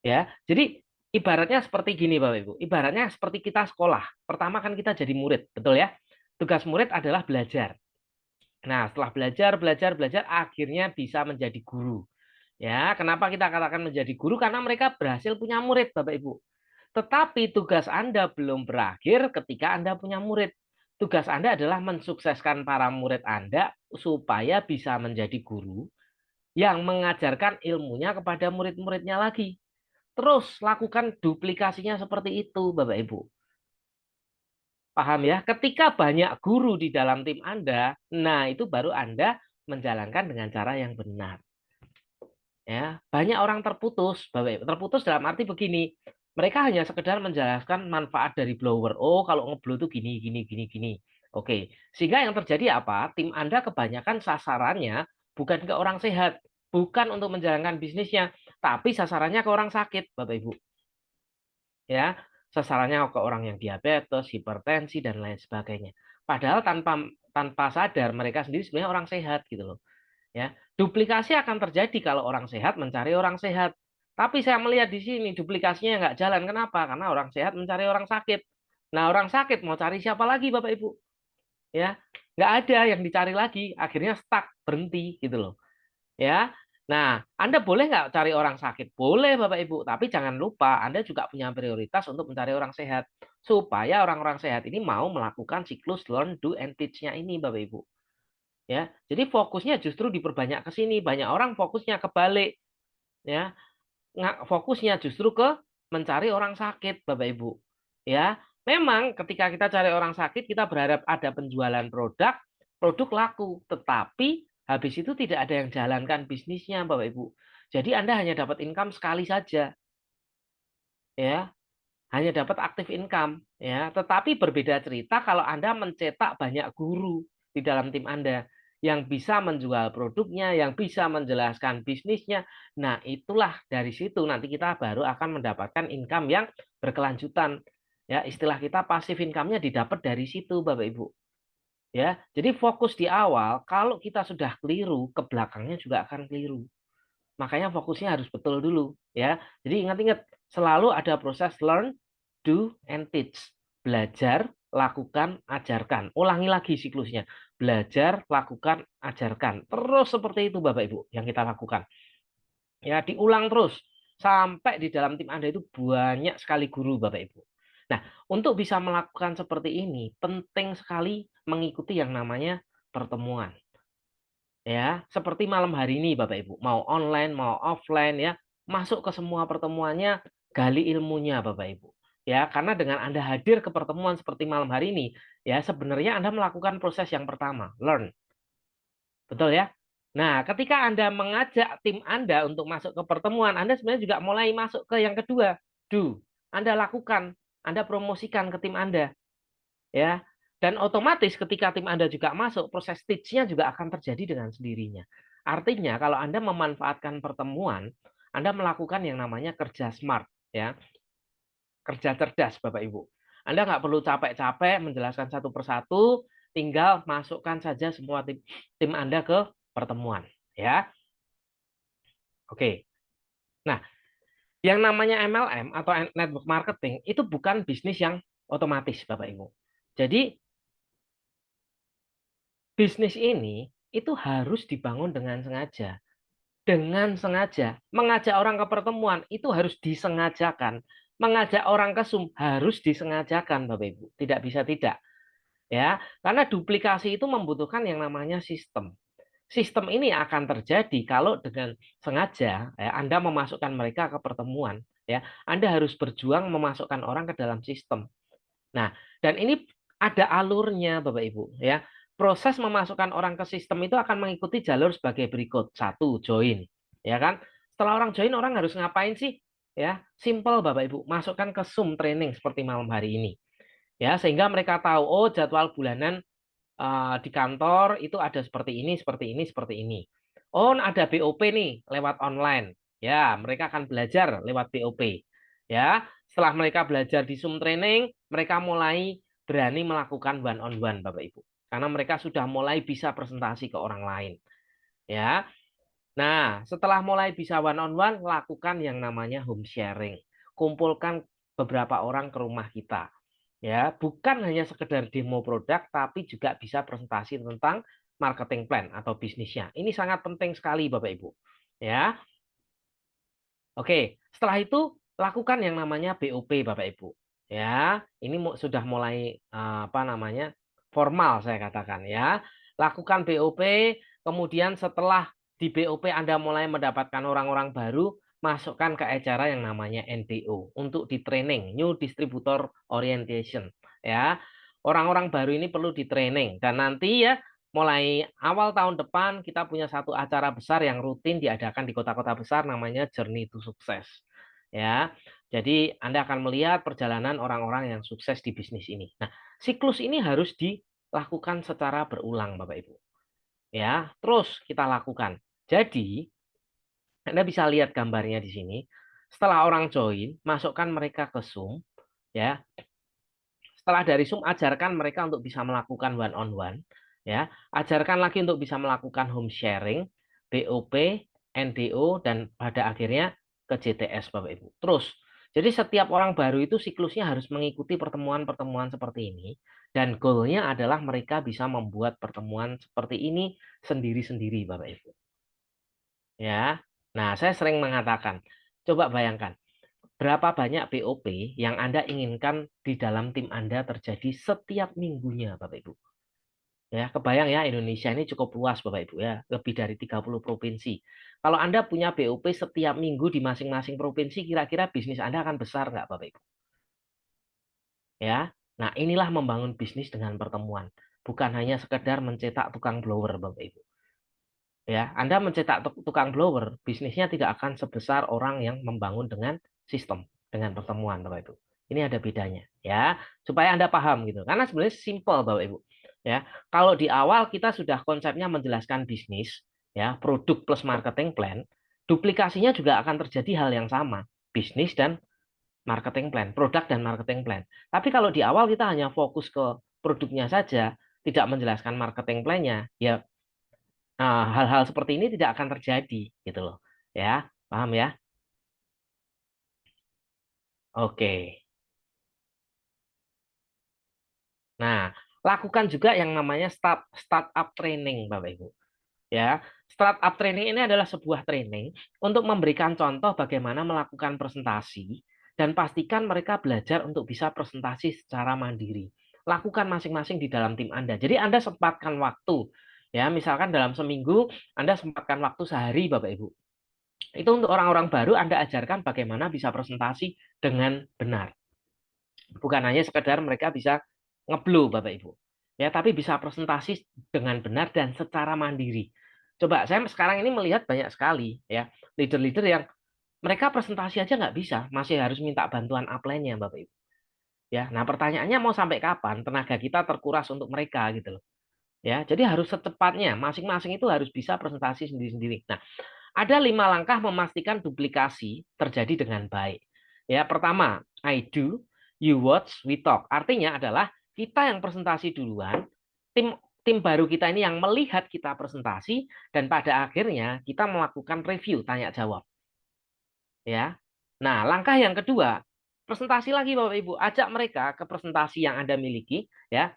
Ya, jadi ibaratnya seperti gini, Bapak Ibu. Ibaratnya seperti kita sekolah. Pertama kan kita jadi murid, betul ya? tugas murid adalah belajar. Nah, setelah belajar, akhirnya bisa menjadi guru. Ya, kenapa kita katakan menjadi guru? Karena mereka berhasil punya murid, Bapak Ibu. Tetapi tugas Anda belum berakhir ketika Anda punya murid. Tugas Anda adalah mensukseskan para murid Anda supaya bisa menjadi guru yang mengajarkan ilmunya kepada murid-muridnya lagi. Terus lakukan duplikasinya seperti itu, Bapak Ibu. Paham ya? Ketika banyak guru di dalam tim Anda, nah itu baru Anda menjalankan dengan cara yang benar. Ya, banyak orang terputus, Bapak Ibu. Terputus dalam arti begini, mereka hanya sekedar menjelaskan manfaat dari blower. Oh, kalau ngeblow itu gini, gini, gini, gini. Oke, sehingga yang terjadi apa? Tim Anda kebanyakan sasarannya bukan ke orang sehat, bukan untuk menjalankan bisnisnya, tapi sasarannya ke orang sakit, Bapak Ibu. Ya, sasarannya ke orang yang diabetes, hipertensi dan lain sebagainya. Padahal tanpa sadar mereka sendiri sebenarnya orang sehat gitu loh. Ya, duplikasi akan terjadi kalau orang sehat mencari orang sehat. Tapi saya melihat di sini duplikasinya nggak jalan. Kenapa? Karena orang sehat mencari orang sakit. Nah, orang sakit mau cari siapa lagi, Bapak Ibu? Ya, nggak ada yang dicari lagi. Akhirnya stuck, berhenti gitu loh. Ya, nah, Anda boleh nggak cari orang sakit? Boleh, Bapak Ibu. Tapi jangan lupa, Anda juga punya prioritas untuk mencari orang sehat. Supaya orang-orang sehat ini mau melakukan siklus learn, do, and teach-nya ini, Bapak Ibu. Ya, jadi fokusnya justru diperbanyak ke sini. Banyak orang fokusnya kebalik. Ya, fokusnya justru ke mencari orang sakit, Bapak Ibu. Ya, memang ketika kita cari orang sakit, kita berharap ada penjualan produk, produk laku. Tetapi habis itu tidak ada yang jalankan bisnisnya, Bapak Ibu. Jadi Anda hanya dapat income sekali saja. Ya, hanya dapat aktif income. Ya, tetapi berbeda cerita kalau Anda mencetak banyak guru di dalam tim Anda yang bisa menjual produknya, yang bisa menjelaskan bisnisnya. Nah, itulah dari situ nanti kita baru akan mendapatkan income yang berkelanjutan. Ya, istilah kita passive income-nya didapat dari situ, Bapak Ibu. Ya, jadi fokus di awal, kalau kita sudah keliru, ke belakangnya juga akan keliru. Makanya fokusnya harus betul dulu, ya. Jadi ingat-ingat, selalu ada proses learn, do, and teach. Belajar, lakukan, ajarkan. Ulangi lagi siklusnya. Belajar, lakukan, ajarkan. Terus seperti itu Bapak Ibu yang kita lakukan. Ya, diulang terus sampai di dalam tim Anda itu banyak sekali guru Bapak Ibu. Nah, untuk bisa melakukan seperti ini penting sekali mengikuti yang namanya pertemuan. Ya, seperti malam hari ini Bapak Ibu, mau online, mau offline ya, masuk ke semua pertemuannya, gali ilmunya Bapak Ibu. Ya, karena dengan Anda hadir ke pertemuan seperti malam hari ini, ya sebenarnya Anda melakukan proses yang pertama, learn. Betul ya? Nah, ketika Anda mengajak tim Anda untuk masuk ke pertemuan, Anda sebenarnya juga mulai masuk ke yang kedua, do. Anda lakukan, Anda promosikan ke tim Anda. Ya, dan otomatis ketika tim Anda juga masuk, proses teach-nya juga akan terjadi dengan sendirinya. Artinya kalau Anda memanfaatkan pertemuan, Anda melakukan yang namanya kerja smart, ya, kerja cerdas, Bapak Ibu. Anda nggak perlu capek-capek menjelaskan satu persatu, tinggal masukkan saja semua tim Anda ke pertemuan, ya. Oke. Nah, yang namanya MLM atau network marketing itu bukan bisnis yang otomatis, Bapak Ibu. Jadi bisnis ini itu harus dibangun dengan sengaja. Dengan sengaja. Mengajak orang ke pertemuan itu harus disengajakan. Mengajak orang ke Zoom harus disengajakan, Bapak Ibu. Tidak bisa tidak. Ya, karena duplikasi itu membutuhkan yang namanya sistem. Sistem ini akan terjadi kalau dengan sengaja ya, Anda memasukkan mereka ke pertemuan. Ya, Anda harus berjuang memasukkan orang ke dalam sistem. Nah, dan ini ada alurnya, Bapak Ibu. Ya, proses memasukkan orang ke sistem itu akan mengikuti jalur sebagai berikut. 1, join. Ya kan? Setelah orang join, orang harus ngapain sih? Ya, simple Bapak Ibu. Masukkan ke Zoom training seperti malam hari ini. Ya, sehingga mereka tahu, oh jadwal bulanan di kantor itu ada seperti ini, seperti ini, seperti ini. Oh, ada BOP nih lewat online. Ya, mereka akan belajar lewat BOP. Ya, setelah mereka belajar di Zoom training, mereka mulai berani melakukan one on one, Bapak Ibu. Karena mereka sudah mulai bisa presentasi ke orang lain. Ya. Nah, setelah mulai bisa one on one, lakukan yang namanya home sharing. Kumpulkan beberapa orang ke rumah kita. Ya, bukan hanya sekedar demo produk, tapi juga bisa presentasi tentang marketing plan atau bisnisnya. Ini sangat penting sekali, Bapak Ibu. Ya, oke. Setelah itu lakukan yang namanya BOP, Bapak Ibu. Ya, ini sudah mulai apa namanya formal saya katakan ya. Lakukan BOP, kemudian setelah di BOP Anda mulai mendapatkan orang-orang baru, masukkan ke acara yang namanya NDO untuk di training, New Distributor Orientation ya. Orang-orang baru ini perlu di training dan nanti ya mulai awal tahun depan kita punya satu acara besar yang rutin diadakan di kota-kota besar namanya Journey to Success ya. Jadi Anda akan melihat perjalanan orang-orang yang sukses di bisnis ini. Nah, siklus ini harus dilakukan secara berulang Bapak Ibu. Ya, terus kita lakukan. Jadi Anda bisa lihat gambarnya di sini. Setelah orang join, masukkan mereka ke Zoom, ya. Setelah dari Zoom, ajarkan mereka untuk bisa melakukan one on one, ya. Ajarkan lagi untuk bisa melakukan home sharing, BOP, NDO, dan pada akhirnya ke JTS, Bapak Ibu. Terus, jadi setiap orang baru itu siklusnya harus mengikuti pertemuan-pertemuan seperti ini, dan goalnya adalah mereka bisa membuat pertemuan seperti ini sendiri-sendiri, Bapak Ibu. Ya, nah saya sering mengatakan, coba bayangkan, berapa banyak BOP yang Anda inginkan di dalam tim Anda terjadi setiap minggunya, Bapak Ibu. Ya, kebayang ya Indonesia ini cukup luas, Bapak Ibu ya, lebih dari 30 provinsi. Kalau Anda punya BOP setiap minggu di masing-masing provinsi, kira-kira bisnis Anda akan besar nggak, Bapak Ibu? Ya, nah inilah membangun bisnis dengan pertemuan, bukan hanya sekedar mencetak tukang blower, Bapak Ibu. Ya, Anda mencetak tukang blower, bisnisnya tidak akan sebesar orang yang membangun dengan sistem, dengan pertemuan, Bapak Ibu. Ini ada bedanya, ya, supaya Anda paham gitu. Karena sebenarnya simple, Bapak Ibu. Ya, kalau di awal kita sudah konsepnya menjelaskan bisnis, ya, produk plus marketing plan, duplikasinya juga akan terjadi hal yang sama, bisnis dan marketing plan, produk dan marketing plan. Tapi kalau di awal kita hanya fokus ke produknya saja, tidak menjelaskan marketing plan-nya, ya hal-hal seperti ini tidak akan terjadi gitu loh. Ya, paham ya? Oke. Nah, lakukan juga yang namanya startup training, Bapak Ibu. Ya, startup training ini adalah sebuah training untuk memberikan contoh bagaimana melakukan presentasi dan pastikan mereka belajar untuk bisa presentasi secara mandiri. Lakukan masing-masing di dalam tim Anda. Jadi Anda sempatkan waktu. Ya, misalkan dalam seminggu Anda sempatkan waktu sehari, Bapak Ibu. Itu untuk orang-orang baru Anda ajarkan bagaimana bisa presentasi dengan benar. Bukan hanya sekedar mereka bisa ngeblow Bapak Ibu. Ya, tapi bisa presentasi dengan benar dan secara mandiri. Coba saya sekarang ini melihat banyak sekali ya leader-leader yang mereka presentasi aja nggak bisa, masih harus minta bantuan upline-nya Bapak Ibu. Ya, nah pertanyaannya mau sampai kapan tenaga kita terkuras untuk mereka gitu loh. Ya, jadi harus secepatnya masing-masing itu harus bisa presentasi sendiri-sendiri. Nah, ada 5 langkah memastikan duplikasi terjadi dengan baik. Ya, pertama, I do, you watch, we talk. Artinya adalah kita yang presentasi duluan, tim baru kita ini yang melihat kita presentasi dan pada akhirnya kita melakukan review tanya jawab. Ya. Nah, langkah yang kedua, presentasi lagi Bapak Ibu, ajak mereka ke presentasi yang Anda miliki ya.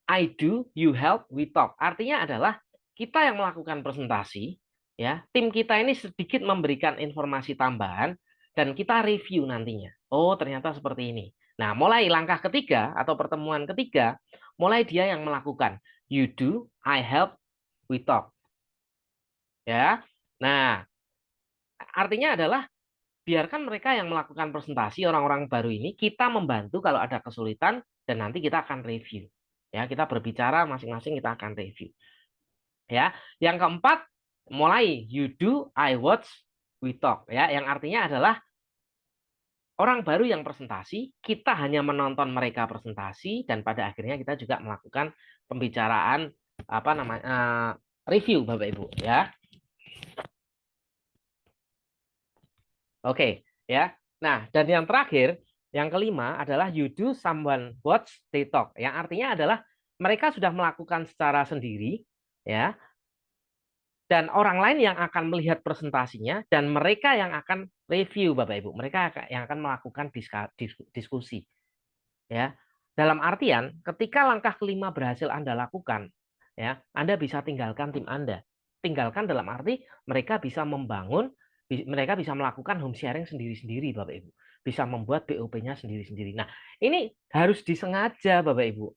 I do, you help, we talk. Artinya adalah kita yang melakukan presentasi, ya, tim kita ini sedikit memberikan informasi tambahan dan kita review nantinya. Oh, ternyata seperti ini. Nah, mulai langkah ketiga atau pertemuan ketiga, mulai dia yang melakukan. You do, I help, we talk. Ya. Nah, artinya adalah biarkan mereka yang melakukan presentasi orang-orang baru ini, kita membantu kalau ada kesulitan dan nanti kita akan review. Ya, kita berbicara masing-masing kita akan review. Ya, yang keempat, mulai you do, I watch, we talk. Ya, yang artinya adalah orang baru yang presentasi, kita hanya menonton mereka presentasi dan pada akhirnya kita juga melakukan pembicaraan apa namanya review Bapak Ibu ya. Oke, ya. Nah, dan yang terakhir, yang kelima adalah you do, someone watch, they talk. Yang artinya adalah mereka sudah melakukan secara sendiri, ya. Dan orang lain yang akan melihat presentasinya dan mereka yang akan review, Bapak Ibu. Mereka yang akan melakukan diskusi. Ya. Dalam artian, ketika langkah kelima berhasil Anda lakukan, ya, Anda bisa tinggalkan tim Anda. Tinggalkan dalam arti mereka bisa membangun, mereka bisa melakukan home sharing sendiri-sendiri, Bapak Ibu. Bisa membuat BOP-nya sendiri-sendiri. Nah, ini harus disengaja, Bapak Ibu.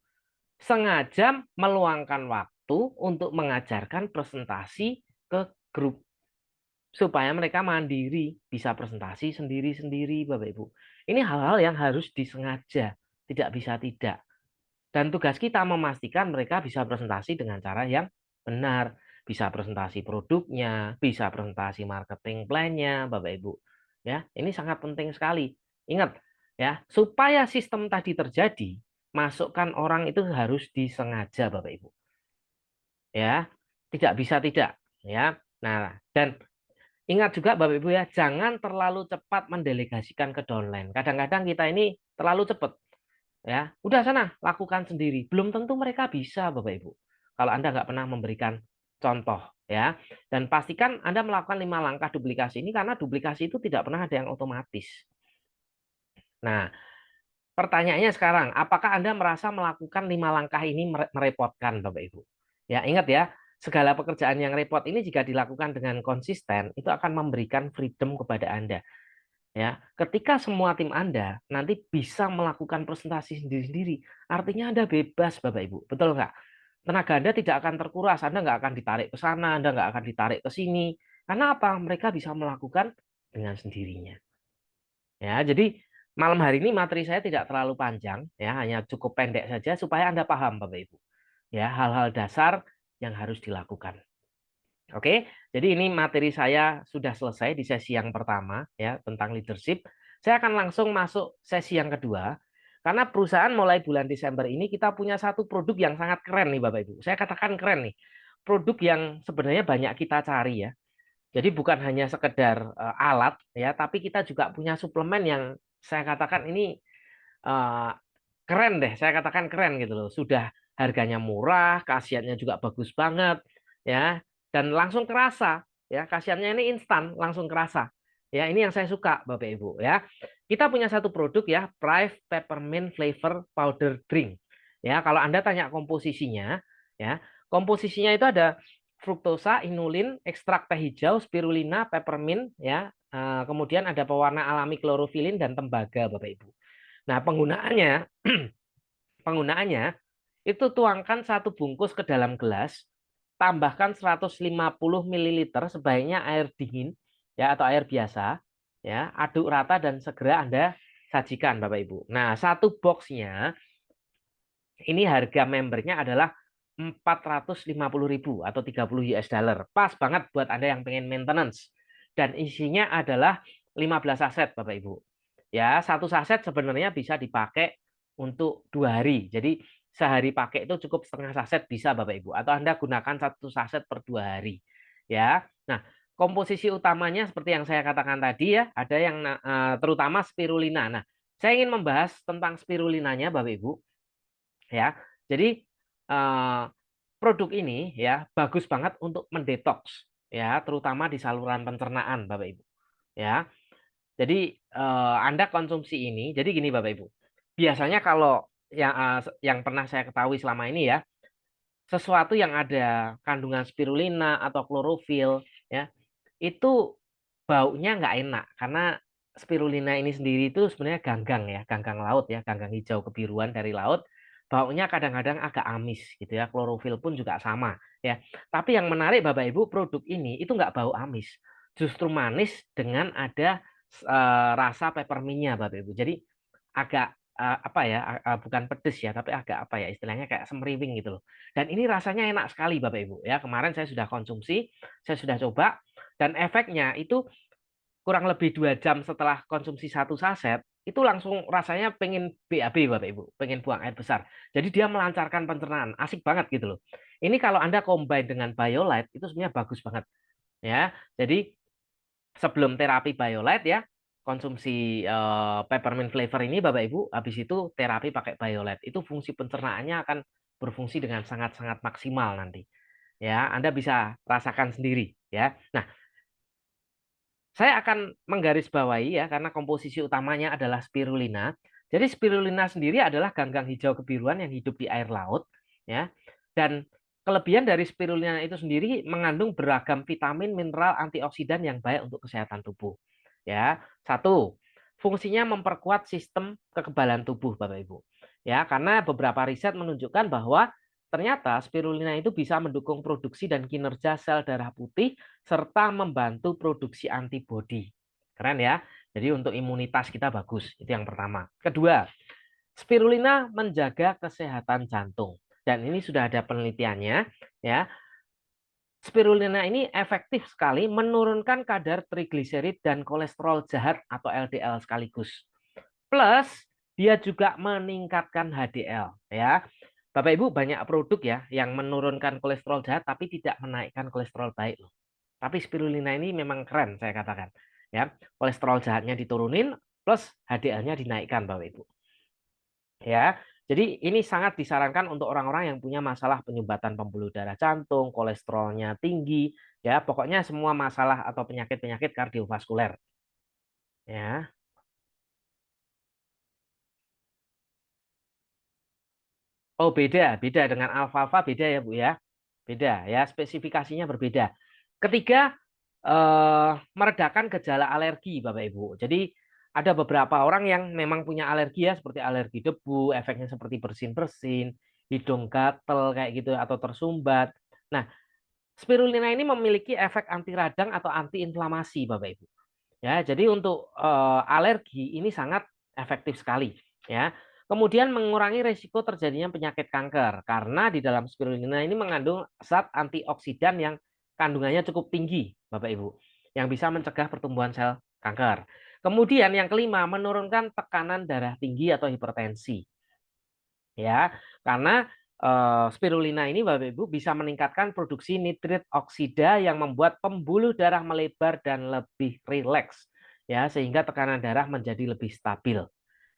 Sengaja meluangkan waktu untuk mengajarkan presentasi ke grup. Supaya mereka mandiri, bisa presentasi sendiri-sendiri, Bapak Ibu. Ini hal-hal yang harus disengaja, tidak bisa tidak. Dan tugas kita memastikan mereka bisa presentasi dengan cara yang benar. Bisa presentasi produknya, bisa presentasi marketing plan-nya, Bapak Ibu. Ya, ini sangat penting sekali. Ingat, ya, supaya sistem tadi terjadi, masukkan orang itu harus disengaja, Bapak Ibu. Ya, tidak bisa tidak, ya. Nah, dan ingat juga Bapak Ibu ya, jangan terlalu cepat mendelegasikan ke downline. Kadang-kadang kita ini terlalu cepat. Ya, udah sana lakukan sendiri. Belum tentu mereka bisa, Bapak Ibu. Kalau Anda nggak pernah memberikan contoh, ya. Dan pastikan Anda melakukan 5 langkah duplikasi ini karena duplikasi itu tidak pernah ada yang otomatis. Nah, pertanyaannya sekarang, apakah Anda merasa melakukan 5 langkah ini merepotkan, Bapak Ibu? Ya, ingat ya, segala pekerjaan yang repot ini jika dilakukan dengan konsisten, itu akan memberikan freedom kepada Anda. Ya, ketika semua tim Anda nanti bisa melakukan presentasi sendiri-sendiri, artinya Anda bebas, Bapak Ibu. Betul nggak? Tenaga Anda tidak akan terkuras, Anda nggak akan ditarik ke sana, Anda nggak akan ditarik ke sini. Karena apa? Mereka bisa melakukan dengan sendirinya. Ya, jadi malam hari ini materi saya tidak terlalu panjang, ya, hanya cukup pendek saja supaya Anda paham, Bapak Ibu. Ya, hal-hal dasar yang harus dilakukan. Oke, jadi ini materi saya sudah selesai di sesi yang pertama ya tentang leadership. Saya akan langsung masuk sesi yang kedua. Karena perusahaan mulai bulan Desember ini kita punya satu produk yang sangat keren nih Bapak Ibu. Saya katakan keren nih. Produk yang sebenarnya banyak kita cari ya. Jadi bukan hanya sekedar alat ya, tapi kita juga punya suplemen yang saya katakan ini keren deh. Saya katakan keren gitu loh. Sudah harganya murah, khasiatnya juga bagus banget ya. Dan langsung kerasa ya, khasiatnya ini instan, langsung kerasa. Ya, ini yang saya suka Bapak Ibu ya. Kita punya satu produk ya, Private Peppermint Flavor Powder Drink. Ya, kalau Anda tanya komposisinya ya, komposisinya itu ada fruktosa, inulin, ekstrak teh hijau, spirulina, peppermint ya. Kemudian ada pewarna alami klorofilin dan tembaga Bapak Ibu. Nah, penggunaannya itu tuangkan satu bungkus ke dalam gelas, tambahkan 150 ml sebaiknya air dingin ya atau air biasa ya, aduk rata dan segera Anda sajikan Bapak Ibu. Nah, satu boxnya ini harga membernya adalah 450.000 atau 30 US dollar. Pas banget buat Anda yang pengen maintenance. Dan isinya adalah 15 saset Bapak Ibu. Ya, satu saset sebenarnya bisa dipakai untuk 2 hari. Jadi sehari pakai itu cukup setengah saset bisa Bapak Ibu. Atau Anda gunakan satu saset per 2 hari. Ya, nah komposisi utamanya seperti yang saya katakan tadi ya, ada yang terutama spirulina. Nah, saya ingin membahas tentang spirulinanya Bapak Ibu. Ya, jadi produk ini ya bagus banget untuk mendetoks ya, terutama di saluran pencernaan Bapak Ibu. Ya. Jadi Anda konsumsi ini, jadi gini Bapak Ibu. Biasanya kalau yang pernah saya ketahui selama ini ya, sesuatu yang ada kandungan spirulina atau klorofil ya, itu baunya nggak enak karena spirulina ini sendiri itu sebenarnya ganggang ya, ganggang laut ya, ganggang hijau kebiruan dari laut. Baunya kadang-kadang agak amis gitu ya, klorofil pun juga sama ya. Tapi yang menarik Bapak Ibu, produk ini itu nggak bau amis, justru manis dengan ada rasa peppermintnya Bapak Ibu. Jadi agak apa ya, bukan pedes ya, tapi agak apa ya istilahnya kayak semriwing gitu loh. Dan ini rasanya enak sekali Bapak Ibu ya. Kemarin saya sudah konsumsi, saya sudah coba dan efeknya itu kurang lebih 2 jam setelah konsumsi satu saset itu langsung rasanya pengen BAB Bapak Ibu, pengen buang air besar. Jadi dia melancarkan pencernaan, asik banget gitu loh. Ini kalau Anda combine dengan BioLite itu sebenarnya bagus banget. Ya. Jadi sebelum terapi BioLite ya, konsumsi peppermint flavor ini Bapak Ibu, habis itu terapi pakai BioLite. Itu fungsi pencernaannya akan berfungsi dengan sangat-sangat maksimal nanti. Ya, Anda bisa rasakan sendiri ya. Nah, saya akan menggarisbawahi ya karena komposisi utamanya adalah spirulina. Jadi spirulina sendiri adalah ganggang hijau kebiruan yang hidup di air laut, ya. Dan kelebihan dari spirulina itu sendiri mengandung beragam vitamin, mineral, antioksidan yang baik untuk kesehatan tubuh. Ya, satu, fungsinya memperkuat sistem kekebalan tubuh, Bapak Ibu. Ya, karena beberapa riset menunjukkan bahwa ternyata spirulina itu bisa mendukung produksi dan kinerja sel darah putih serta membantu produksi antibodi. Keren ya. Jadi untuk imunitas kita bagus, itu yang pertama. Kedua, spirulina menjaga kesehatan jantung. Dan ini sudah ada penelitiannya, ya. Spirulina ini efektif sekali menurunkan kadar trigliserid dan kolesterol jahat atau LDL sekaligus. Plus, dia juga meningkatkan HDL, ya. Bapak Ibu banyak produk ya yang menurunkan kolesterol jahat tapi tidak menaikkan kolesterol baik loh. Tapi spirulina ini memang keren saya katakan. Ya, kolesterol jahatnya diturunin plus HDL-nya dinaikkan Bapak Ibu. Ya. Jadi ini sangat disarankan untuk orang-orang yang punya masalah penyumbatan pembuluh darah jantung, kolesterolnya tinggi, ya, pokoknya semua masalah atau penyakit-penyakit kardiovaskuler. Ya. Oh, beda dengan alfalfa beda ya, Bu ya. Beda ya, spesifikasinya berbeda. Ketiga, meredakan gejala alergi Bapak Ibu. Jadi ada beberapa orang yang memang punya alergi ya, seperti alergi debu, efeknya seperti bersin-bersin, hidung gatel kayak gitu atau tersumbat. Nah, spirulina ini memiliki efek anti radang atau anti inflamasi Bapak Ibu. Ya, jadi untuk alergi ini sangat efektif sekali ya. Kemudian mengurangi risiko terjadinya penyakit kanker karena di dalam spirulina ini mengandung zat antioksidan yang kandungannya cukup tinggi, Bapak Ibu, yang bisa mencegah pertumbuhan sel kanker. Kemudian yang kelima, menurunkan tekanan darah tinggi atau hipertensi. Ya, karena spirulina ini Bapak Ibu bisa meningkatkan produksi nitrit oksida yang membuat pembuluh darah melebar dan lebih rileks. Ya, sehingga tekanan darah menjadi lebih stabil.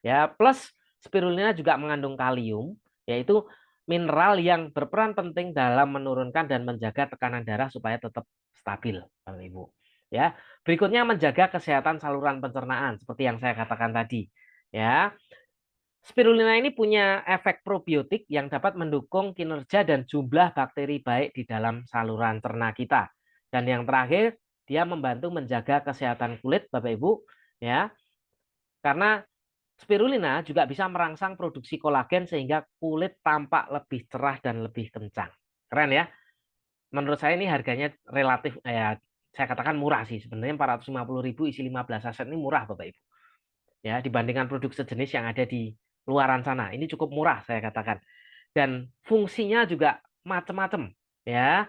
Ya, plus spirulina juga mengandung kalium, yaitu mineral yang berperan penting dalam menurunkan dan menjaga tekanan darah supaya tetap stabil, Bapak Ibu. Ya, berikutnya menjaga kesehatan saluran pencernaan seperti yang saya katakan tadi. Ya, spirulina ini punya efek probiotik yang dapat mendukung kinerja dan jumlah bakteri baik di dalam saluran cerna kita. Dan yang terakhir, dia membantu menjaga kesehatan kulit, Bapak Ibu, ya. Karena spirulina juga bisa merangsang produksi kolagen sehingga kulit tampak lebih cerah dan lebih kencang. Keren ya? Menurut saya ini harganya relatif ya saya katakan murah sih. Sebenarnya 450.000 isi 15 saset ini murah Bapak Ibu. Ya, dibandingkan produk sejenis yang ada di luaran sana. Ini cukup murah saya katakan. Dan fungsinya juga macam-macam ya.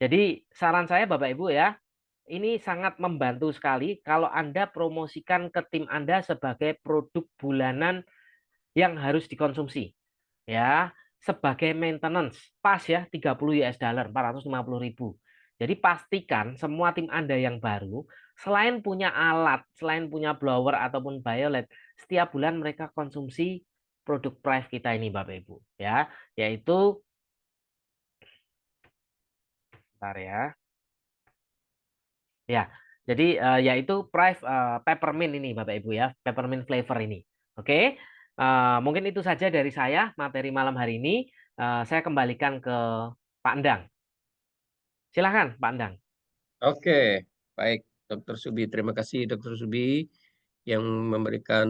Jadi saran saya Bapak Ibu ya, ini sangat membantu sekali kalau Anda promosikan ke tim Anda sebagai produk bulanan yang harus dikonsumsi. Ya, sebagai maintenance. Pas ya, 30 US dollar, 450.000. Jadi pastikan semua tim Anda yang baru, selain punya alat, selain punya blower ataupun biolet, setiap bulan mereka konsumsi produk Prive kita ini Bapak Ibu. Ya, yaitu bentar ya. Ya, jadi yaitu Prive peppermint ini Bapak Ibu ya, peppermint flavor ini. Oke, mungkin itu saja dari saya materi malam hari ini. Saya kembalikan ke Pak Endang. Silakan Pak Endang. Oke, baik Dr. Subi. Terima kasih Dr. Subi yang memberikan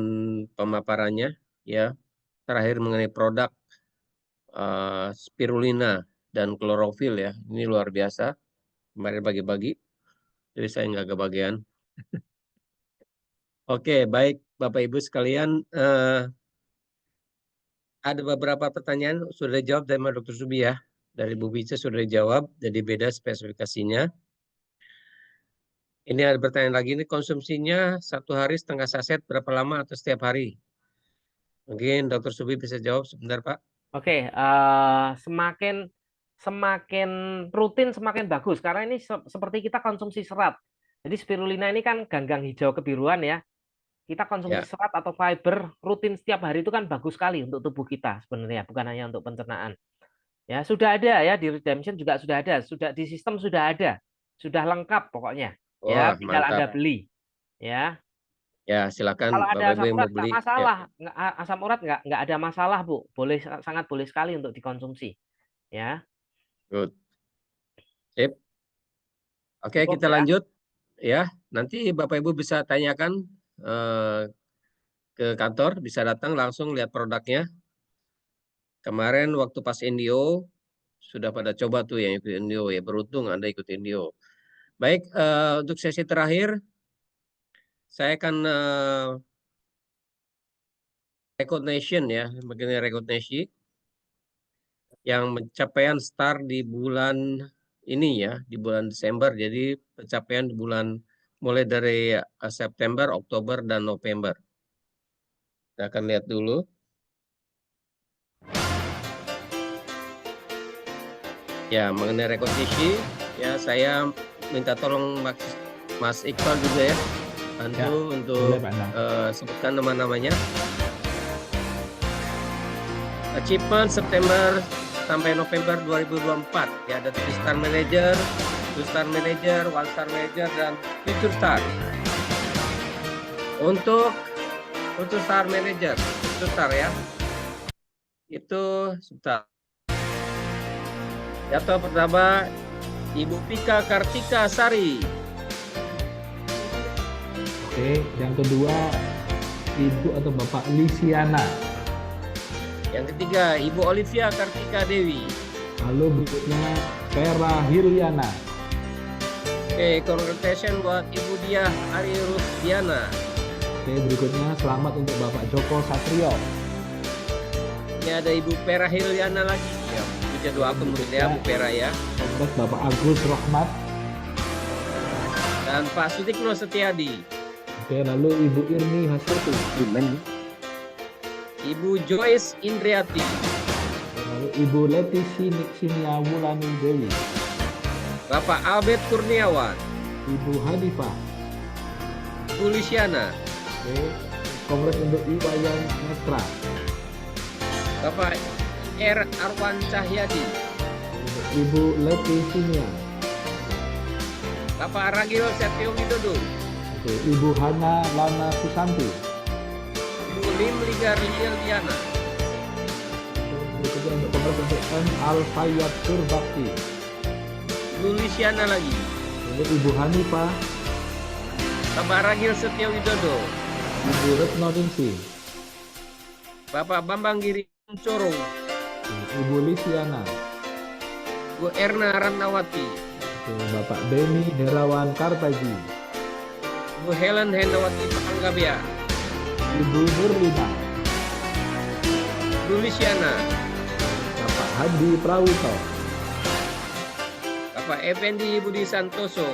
pemaparannya ya. Terakhir mengenai produk spirulina dan klorofil ya. Ini luar biasa. Kemarin bagi-bagi. Jadi saya nggak kebagian. Oke, baik Bapak Ibu sekalian. Ada beberapa pertanyaan sudah dijawab dari Dr. Subi ya. Dari Bu Bica sudah dijawab, jadi beda spesifikasinya. Ini ada pertanyaan lagi, ini konsumsinya 1 hari setengah saset berapa lama atau setiap hari? Mungkin Dr. Subi bisa jawab sebentar Pak. Oke, semakin rutin semakin bagus karena ini seperti kita konsumsi serat. Jadi spirulina ini kan ganggang hijau kebiruan ya. Kita konsumsi serat atau fiber rutin setiap hari itu kan bagus sekali untuk tubuh kita sebenarnya, bukan hanya untuk pencernaan. Ya, sudah ada ya di Redemption juga sudah ada, sudah di sistem sudah ada. Sudah lengkap pokoknya. Ya, Wah, tinggal mantap. Anda beli. Ya. Ya, silakan Kalau ada Bapak Ibu asam yang urat mau nggak beli. Ya, masalah, asam urat nggak ada masalah Bu, sangat boleh sekali untuk dikonsumsi, ya. good. Sip. Oke, Cukup kita ya. lanjut. Ya, nanti Bapak Ibu bisa tanyakan ke kantor, bisa datang langsung lihat produknya. Kemarin waktu pas Indio sudah pada coba tuh yang ikut Indio ya, beruntung Anda ikut Indio. Baik, untuk sesi terakhir saya akan recognition ya, begini recognition yang pencapaian start di bulan ini ya, di bulan Desember. Jadi pencapaian di bulan mulai dari September, Oktober, dan November. Kita akan lihat dulu. Ya, mengenai recognition, ya saya minta tolong Mas Iqbal juga ya, bantu Ya, untuk boleh Pak Endang. sebutkan nama-namanya. Achievement September sampai November 2024. Ya, ada 3-star manager, 2-star manager, 1-star manager, dan future star. Untuk star manager, future star ya. Itu sebentar. Jatuh pertama Ibu Pika Kartika Sari. Oke, yang kedua Ibu atau Bapak Lisiana. Yang ketiga Ibu Olivia Kartika Dewi. Lalu berikutnya Vera Hirliana. Oke, congratulations buat Ibu Diah Ari Rusdiana. Oke, berikutnya selamat untuk Bapak Joko Satrio. Ini ada Ibu Vera Hirliana lagi. Ya, puja doakan menurut ya Bu Vera ya. Kongres Bapak Agus Rahmat. Dan Pak Sutikno Setiadi. Oke, lalu Ibu Irni Hasrati. Ibu Joyce Indriati. Lalu Ibu Leti Sinia Wulani Dewi. Bapak Albert Kurniawan. Ibu Hanifah. Ibu Lisiana. Oke, kongres untuk Iwayan Netra. Bapak R. Arwan Cahyadi. Ibu Leti Sinia. Bapak Ragil Setio Widodo. Oke, Ibu Hana Lana Susanti. Ibu Lim Ligar Liliana. Berikutnya untuk kongres untuk M. Alfayat Surbakti. Ibu Lisiana lagi. Lalu Ibu Hanifah. Bapak Ragil Setio Widodo. Ibu Retno Ningsih. Bapak Bambang Giri Coro. Ibu Lisiana. Ibu Erna Ratnawati. Oke, Bapak Beni Herawan Kartaji. Ibu Helen Hendawati Panggabia. Ibu Nurlina. Ibu Lisiana. Bapak Hadi Prawito. Bapak Effendi Budi Santoso.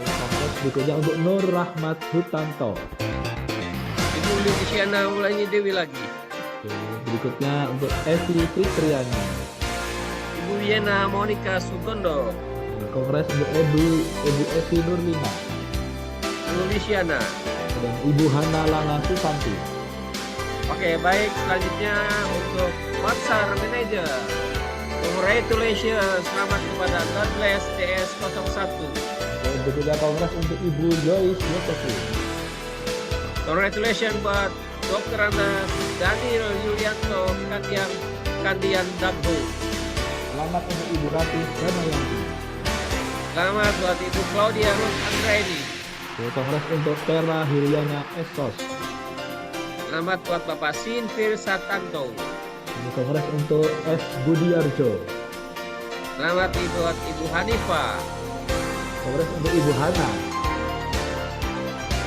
Kongres berikutnya untuk Nur Rahmat Hutanto. Ibu Lisiana Ulani Dewi lagi. Oke, berikutnya untuk Evi Fitriani. Ibu Yena Monica Sugondo. Kongres untuk Ibu Evi Nurlina Ibu Lisiana. dan Ibu Hana Lana Susanti. Oke, baik. Selanjutnya untuk Watsar Manager. Congratulations. Selamat kepada God Bless CS01. Oke, berikutnya kongres untuk Ibu Joyce Yosefi. Congratulations buat Dr. Anas Daniel Yulianto Kandian Dago. Selamat untuk Ibu Rati Damayanti. Selamat buat Ibu Claudia Ruth Andreni. Oke, kongres untuk Vera Hiryana Estos. Selamat buat Bapak Sinfir Satanto. Ini kongres untuk S. Budiarjo. Selamat buat Ibu Hanifah. Kongres untuk Ibu Hana.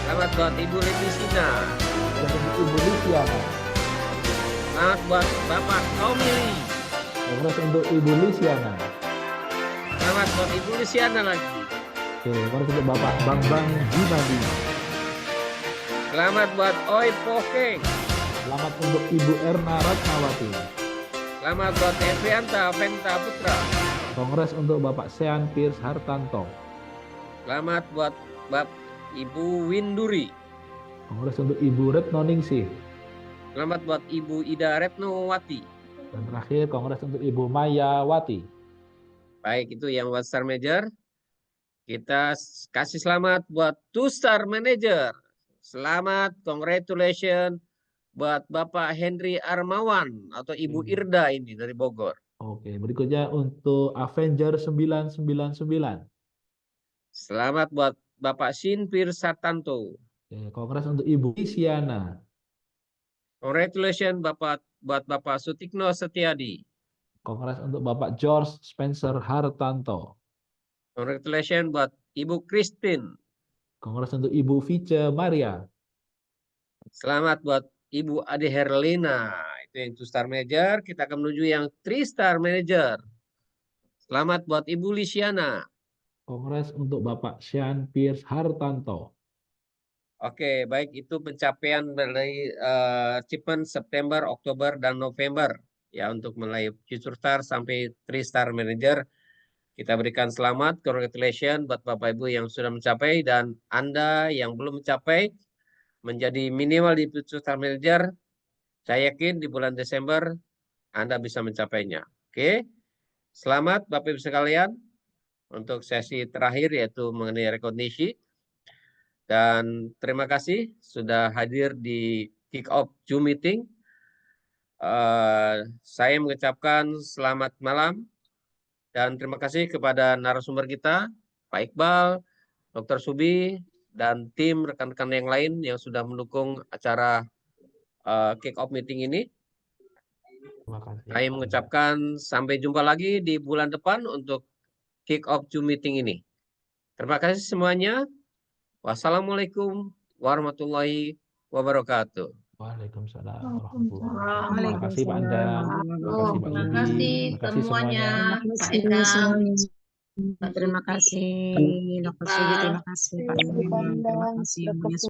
Selamat buat Ibu Letisina. Kongres untuk Ibu Lisiana. Selamat buat Bapak Tomili. Kongres untuk Ibu Lisiana. Selamat buat Ibu Lisiana lagi. Oke, kongres untuk Bapak Bambang Jimadi. Selamat buat Oi Pokeng. Selamat untuk Ibu Erna Ratnawati. Selamat buat Evianta Venta Putra. Kongres untuk Bapak Sean Pierce Hartanto. Selamat buat Ibu Winduri. Kongres untuk Ibu Retno Ningsih. Selamat buat Ibu Ida Retnowati. Dan terakhir kongres untuk Ibu Maya Wati. Baik, itu yang 1 star manager. Kita kasih selamat buat 2 star manager. Selamat, congratulations buat Bapak Henry Armawan atau Ibu Irda ini dari Bogor. Oke, berikutnya untuk Avenger 999. Selamat buat Bapak Sinpir Satanto. Oke, kongres untuk Ibu Isyana. Congratulations buat Bapak Sutikno Setiadi. Kongres untuk Bapak George Spencer Hartanto. Congratulations buat Ibu Christine. Kongres untuk Ibu Vice Maria. Selamat buat Ibu Ade Herlina. Itu yang 2-star manager. Kita akan menuju yang 3-star manager. Selamat buat Ibu Lisiana. Kongres untuk Bapak Sean Pierce Hartanto. Oke, baik, itu pencapaian dari achievement September, Oktober, dan November. Ya, untuk mulai Future Star sampai 3-star manager. Kita berikan selamat, congratulations buat Bapak Ibu yang sudah mencapai, dan Anda yang belum mencapai menjadi minimal di Future Star Manager. Saya yakin di bulan Desember Anda bisa mencapainya. Oke, selamat Bapak Ibu sekalian untuk sesi terakhir yaitu mengenai rekognisi. Dan terima kasih sudah hadir di kick off Zoom meeting. Saya mengucapkan selamat malam dan terima kasih kepada narasumber kita, Pak Iqbal, Dr. Subi, dan tim rekan-rekan yang lain yang sudah mendukung acara kick off meeting ini. Terima kasih. Saya mengucapkan sampai jumpa lagi di bulan depan untuk kick off Zoom meeting ini. Terima kasih semuanya. Wassalamualaikum warahmatullahi wabarakatuh. Waalaikumsalam Waalaikumsalam. warahmatullahi wabarakatuh. Terima kasih Pak Andang. Terima kasih Pak Terima Yudi. kasih Terima kasih semuanya, semuanya. Pak Edam. Terima kasih, Dr. Sugi, terima kasih, Pak Iman, terima kasih.